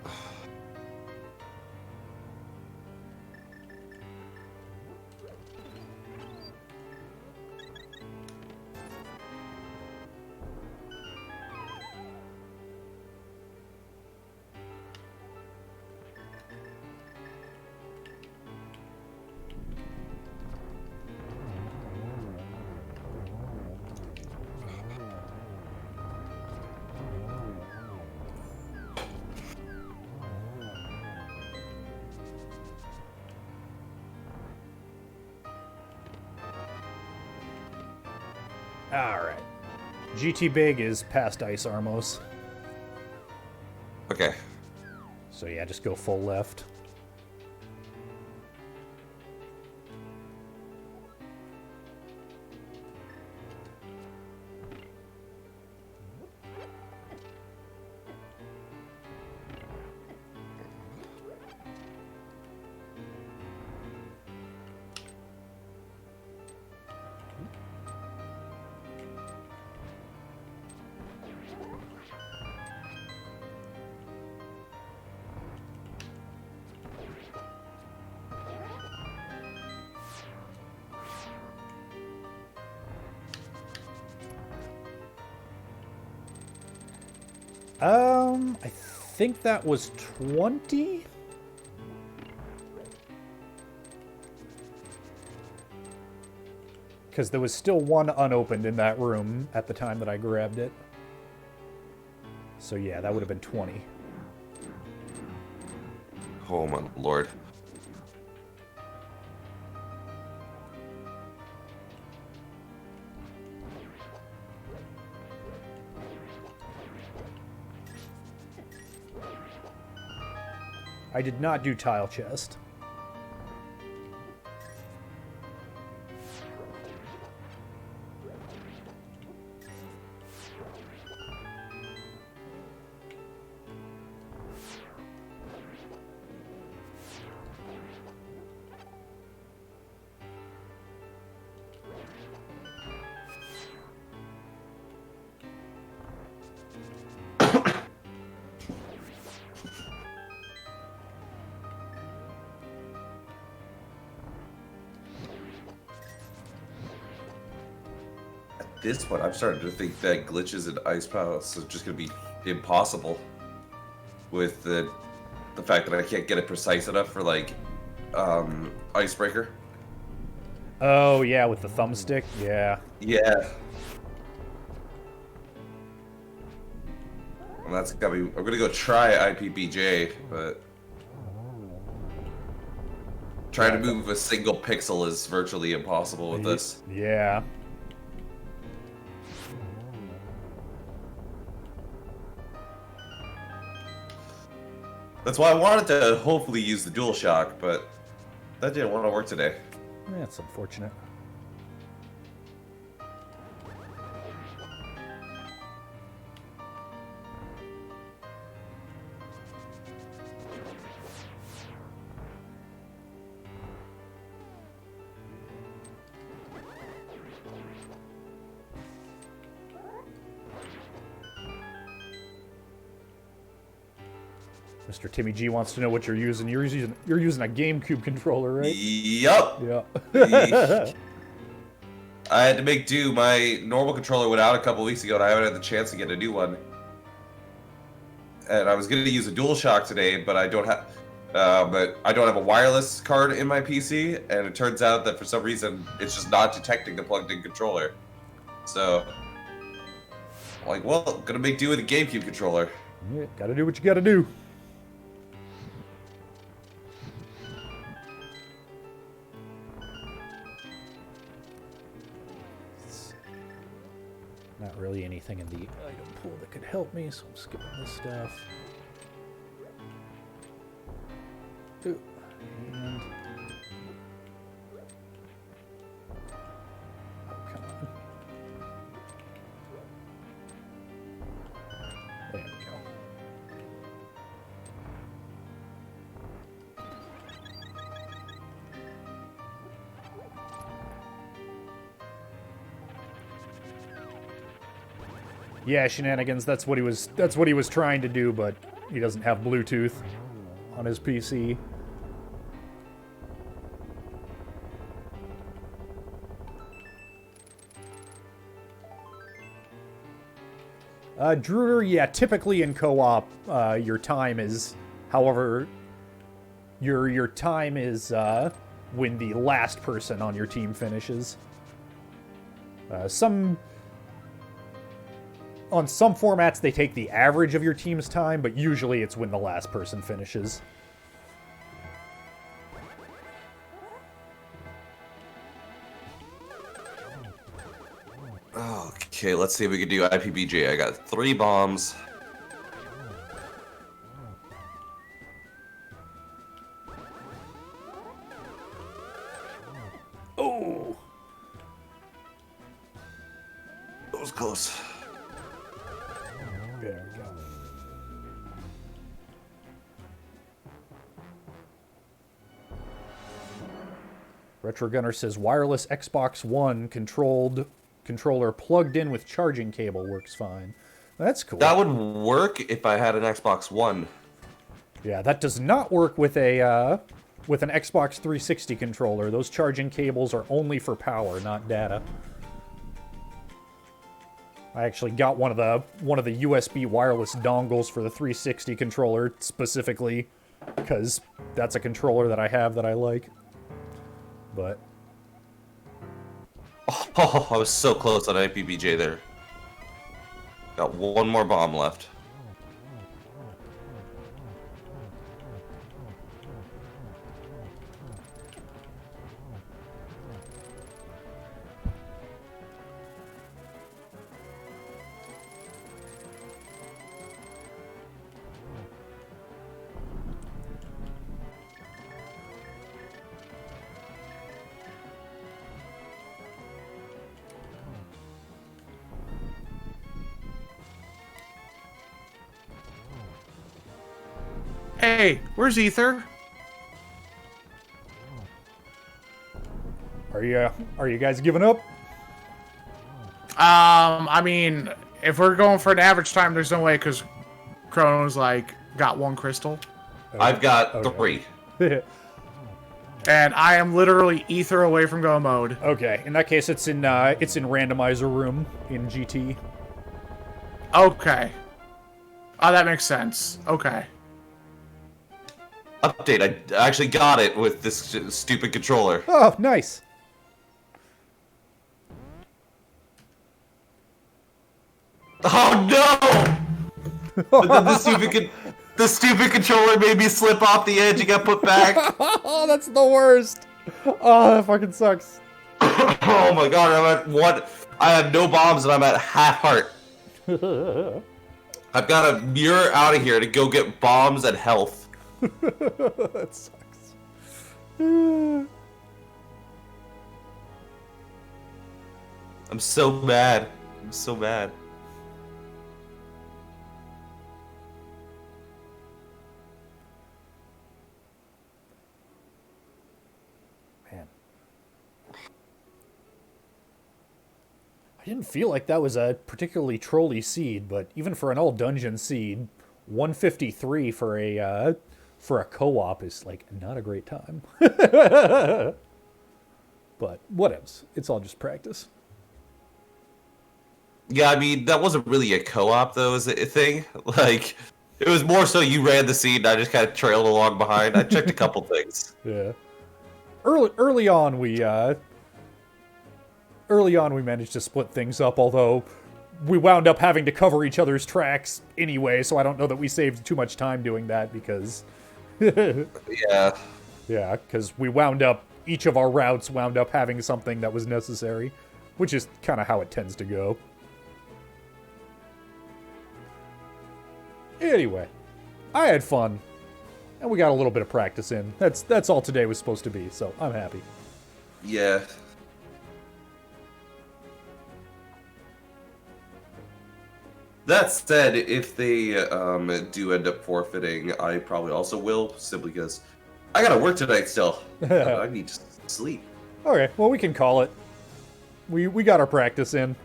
Alright. GT Big is past Ice Armos. Okay. So yeah, just go full left. I think that was 20? Because there was still one unopened in that room at the time that I grabbed it. So yeah, that would have been 20. Oh my lord. I did not do tile chest. At this point, I'm starting to think that glitches in Ice Palace are just going to be impossible. with the fact that I can't get it precise enough for like icebreaker. Oh yeah, with the thumbstick. Yeah. Yeah. And that's gotta be. I'm gonna go try IPBJ, but trying to move a single pixel is virtually impossible with this. Yeah. That's why I wanted to hopefully use the DualShock, but that didn't want to work today. That's unfortunate. Mr. Timmy G wants to know what you're using. You're using a GameCube controller, right? Yup. Yeah. I had to make do. My normal controller went out a couple weeks ago, and I haven't had the chance to get a new one. And I was going to use a DualShock today, but I don't have. But I don't have a wireless card in my PC, and it turns out that for some reason it's just not detecting the plugged-in controller. So, like, well, gonna make do with a GameCube controller. Yeah, gotta do what you gotta do. Not really anything in the item pool that could help me, so I'm skipping this stuff. Ooh, and... Oh, come on. There we go. Yeah, shenanigans. That's what he was trying to do, but he doesn't have Bluetooth on his PC. Druder, yeah, typically in co-op, your time is, however, your time is when the last person on your team finishes. On some formats, they take the average of your team's time, but usually it's when the last person finishes. Okay, let's see if we can do IPBJ. I got 3 bombs. Oh! That was close. There we go. Retro Gunner says wireless Xbox One controller plugged in with charging cable works fine. That's cool. That would work if I had an Xbox One. Yeah, that does not work with a with an Xbox 360 controller. Those charging cables are only for power, not data. I actually got one of the USB wireless dongles for the 360 controller specifically because that's a controller that I have that I like. But Oh, I was so close on IPBJ there. Got one more bomb left. Hey, where's Ether? are you guys giving up? I mean, if we're going for an average time, there's no way because Chrono's like got 1 crystal, I've got Okay. 3. and I am literally Ether away from go mode. Okay, in that case, it's in randomizer room in GT. Okay. Oh, that makes sense. Okay. update. I actually got it with this stupid controller. Oh, nice. Oh no! The stupid controller made me slip off the edge and got put back. Oh, that's the worst. Oh, that fucking sucks. Oh my god, I'm at one. I have no bombs and I'm at half heart. I've got to mirror out of here to go get bombs and health. That sucks. I'm so mad. I'm so mad. Man. I didn't feel like that was a particularly trolly seed, but even for an old dungeon seed, 153 for a co-op is like not a great time. But whatevs. It's all just practice. Yeah, I mean, that wasn't really a co-op, though, is it a thing? Like, it was more so you ran the seed and I just kind of trailed along behind. I checked a couple things. Yeah. Early on we managed to split things up, although we wound up having to cover each other's tracks anyway, so I don't know that we saved too much time doing that because Yeah. yeah, because each of our routes wound up having something that was necessary, which is kind of how it tends to go. Anyway, I had fun, and we got a little bit of practice in. That's all today was supposed to be, so I'm happy. Yeah. That said, if they do end up forfeiting, I probably also will, simply because I gotta work tonight still. I need to sleep. Okay, well, we can call it. We got our practice in.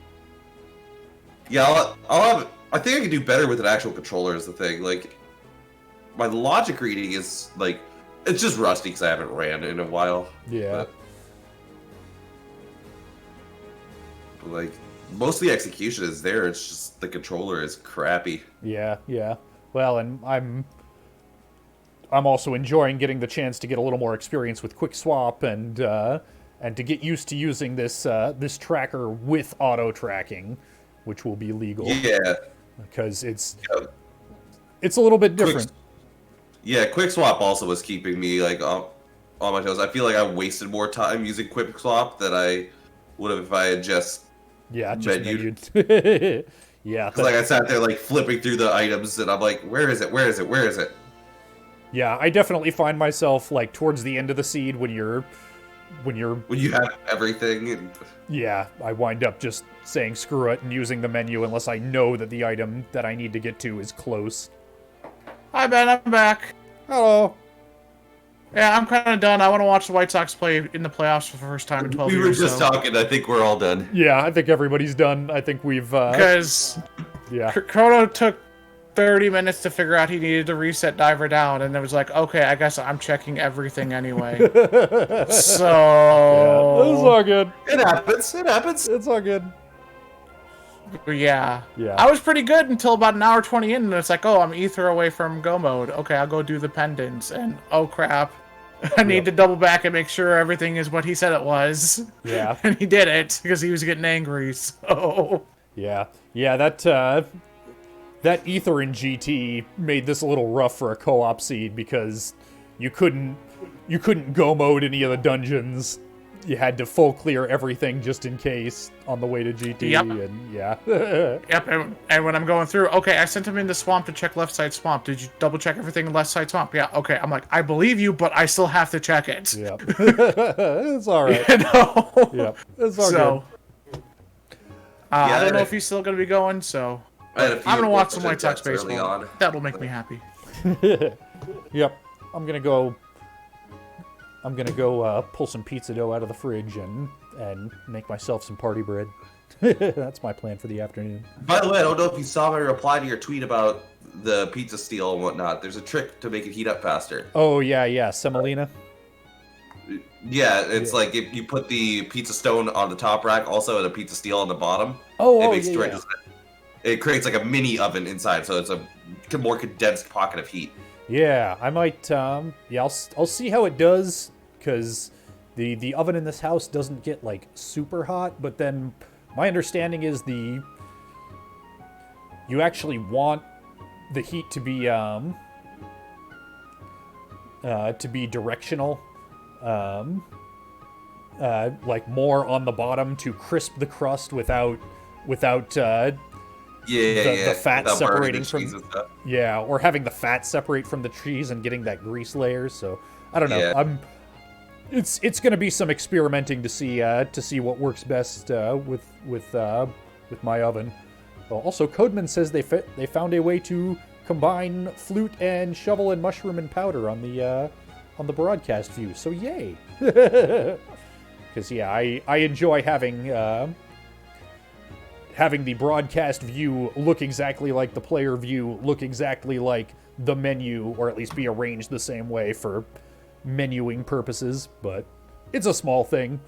Yeah, I'll have. I think I can do better with an actual controller. Is the thing. Like, my logic reading is like, it's just rusty because I haven't ran in a while. Yeah. But, like, most of the execution is there. It's just the controller is crappy. Yeah. Well, and I'm also enjoying getting the chance to get a little more experience with quick swap and to get used to using this tracker with auto tracking, which will be legal. Yeah. Because it's a little bit different. Quick swap also was keeping me like on my toes. I feel like I wasted more time using quick swap than I would have if I had just menued. Yeah. Because like I sat there like flipping through the items and I'm like, where is it? Where is it? Where is it? Yeah, I definitely find myself like towards the end of the seed when you have everything. And... Yeah, I wind up just saying screw it and using the menu unless I know that the item that I need to get to is close. Hi, Ben. I'm back. Hello. Yeah, I'm kind of done. I want to watch the White Sox play in the playoffs for the first time in 12 years. We were just talking. I think we're all done. Yeah, I think everybody's done. I think we've... Because Chrono took 30 minutes to figure out he needed to reset Diver down, and it was like, okay, I guess I'm checking everything anyway. So... Yeah, it's all good. It happens. It happens. It's all good. Yeah. Yeah. I was pretty good until about an hour 20 in, and it's like, oh, I'm ether away from go mode. Okay, I'll go do the pendants, and oh crap. I need to double back and make sure everything is what he said it was. Yeah. And he did it, because he was getting angry, so... Yeah. Yeah, that ether in GT made this a little rough for a co-op seed because you couldn't go mode any of the dungeons. You had to full clear everything just in case on the way to GT. Yep. And yeah. Yep, and when I'm going through, okay, I sent him in the swamp to check left side swamp. Did you double check everything in left side swamp? Yeah, okay. I'm like, I believe you, but I still have to check it. Yep. It's all right. You know? Yep. It's all good. I don't know if he's still going to be going, so... I'm going to watch some White Sox baseball. That'll make me happy. Yep. I'm gonna go pull some pizza dough out of the fridge and make myself some party bread. That's my plan for the afternoon. By the way, I don't know if you saw my reply to your tweet about the pizza steel and whatnot. There's a trick to make it heat up faster. Oh, yeah. Semolina? Yeah, it's like if you put the pizza stone on the top rack, also and a pizza steel on the bottom. It creates like a mini oven inside, so it's a more condensed pocket of heat. Yeah, I might. Yeah, I'll see how it does, because the oven in this house doesn't get like super hot. But then my understanding is you actually want the heat to be directional, like more on the bottom to crisp the crust without the fat without burning separating the from cheese and stuff. yeah, or having the fat separate from the cheese and getting that grease layer. So I don't know. Yeah. It's going to be some experimenting to see what works best with my oven. Also, Codeman says they found a way to combine flute and shovel and mushroom and powder on the broadcast view. So yay! Because yeah, I enjoy having the broadcast view look exactly like the player view, look exactly like the menu, or at least be arranged the same way for menuing purposes. But it's a small thing.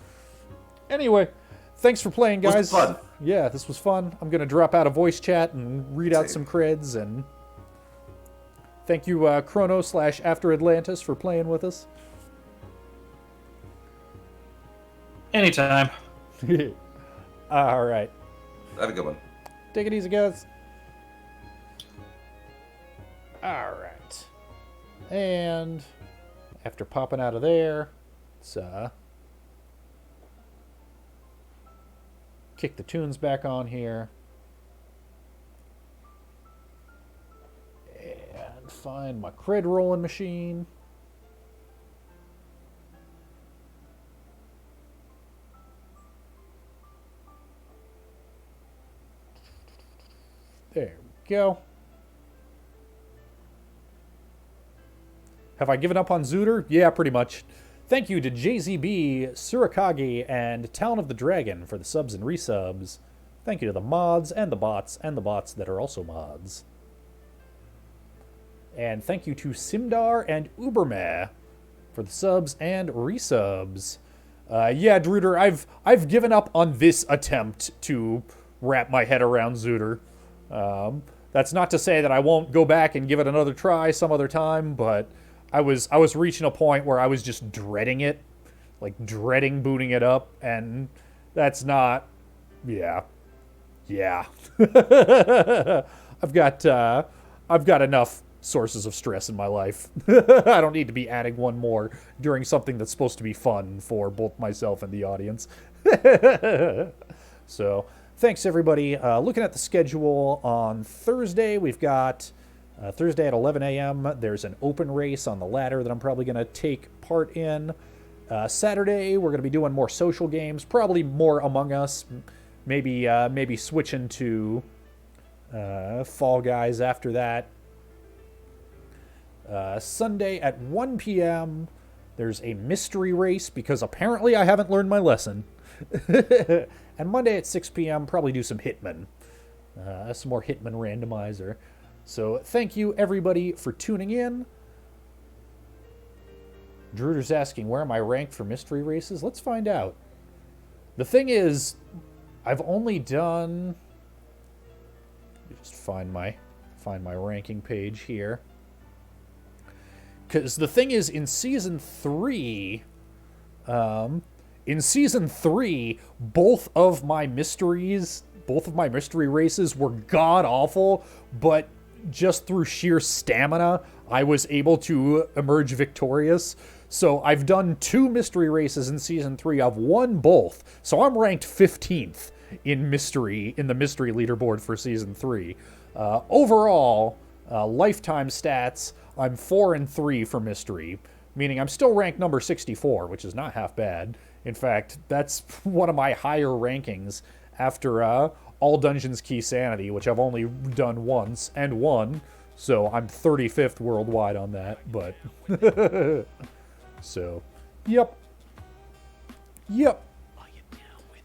Anyway, thanks for playing, guys. This was fun. Yeah, this was fun. I'm gonna drop out of voice chat and read out some creds, and thank you, Chrono/After Atlantis, for playing with us. Anytime. All right. Have a good one. Take it easy, guys. All right. And after popping out of there, let's kick the tunes back on here. And find my cred rolling machine. There we go. Have I given up on Zooter? Yeah, pretty much. Thank you to JZB, Surakagi, and Town of the Dragon for the subs and resubs. Thank you to the mods and the bots that are also mods. And thank you to Simdar and Ubermeh for the subs and resubs. Yeah, Druder, I've given up on this attempt to wrap my head around Zooter. That's not to say that I won't go back and give it another try some other time, but I was reaching a point where I was just dreading it, like dreading booting it up, and that's not, yeah. I've got enough sources of stress in my life. I don't need to be adding one more during something that's supposed to be fun for both myself and the audience. So, thanks everybody. Looking at the schedule on Thursday, we've got Thursday at 11 a.m. There's an open race on the ladder that I'm probably going to take part in. Saturday, we're going to be doing more social games, probably more Among Us. Maybe switching to Fall Guys after that. Sunday at 1 p.m. there's a mystery race because apparently I haven't learned my lesson. And Monday at 6 p.m. probably do some Hitman. Some more Hitman randomizer. So thank you everybody for tuning in. Druder's asking, where am I ranked for mystery races? Let's find out. The thing is, I've only done... Just find my ranking page here. Because the thing is, in Season 3... in Season 3, both of my mystery races were god-awful, but just through sheer stamina, I was able to emerge victorious. So I've done 2 mystery races in Season 3. I've won both. So I'm ranked 15th in the mystery leaderboard for Season 3. Overall, lifetime stats, I'm 4-3 for mystery, meaning I'm still ranked number 64, which is not half bad. In fact, that's one of my higher rankings after All Dungeons Key Sanity, which I've only done once and won. So I'm 35th worldwide on that, but... So, yep.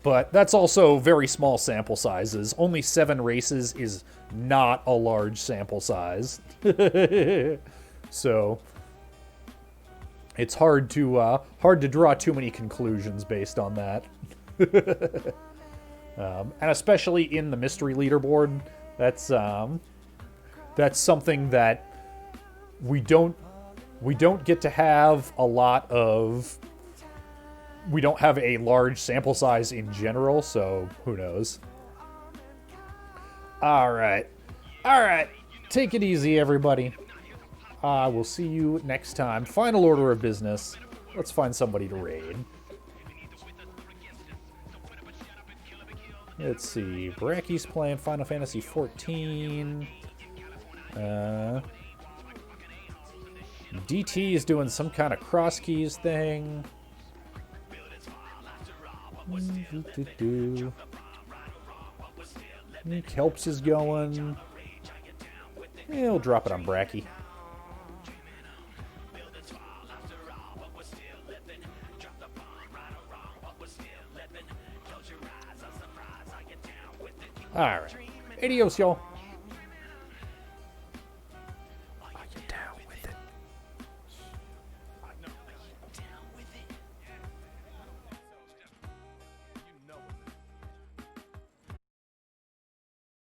But that's also very small sample sizes. Only 7 races is not a large sample size. So, it's hard to draw too many conclusions based on that. And especially in the mystery leaderboard, that's something that we don't get to have a lot of. We don't have a large sample size in general, so who knows. All right. Take it easy, everybody. We'll see you next time. Final order of business. Let's find somebody to raid. Let's see. Bracky's playing Final Fantasy XIV. DT is doing some kind of cross keys thing. Kelps is going. He'll drop it on Bracky. Alright. Adios, y'all.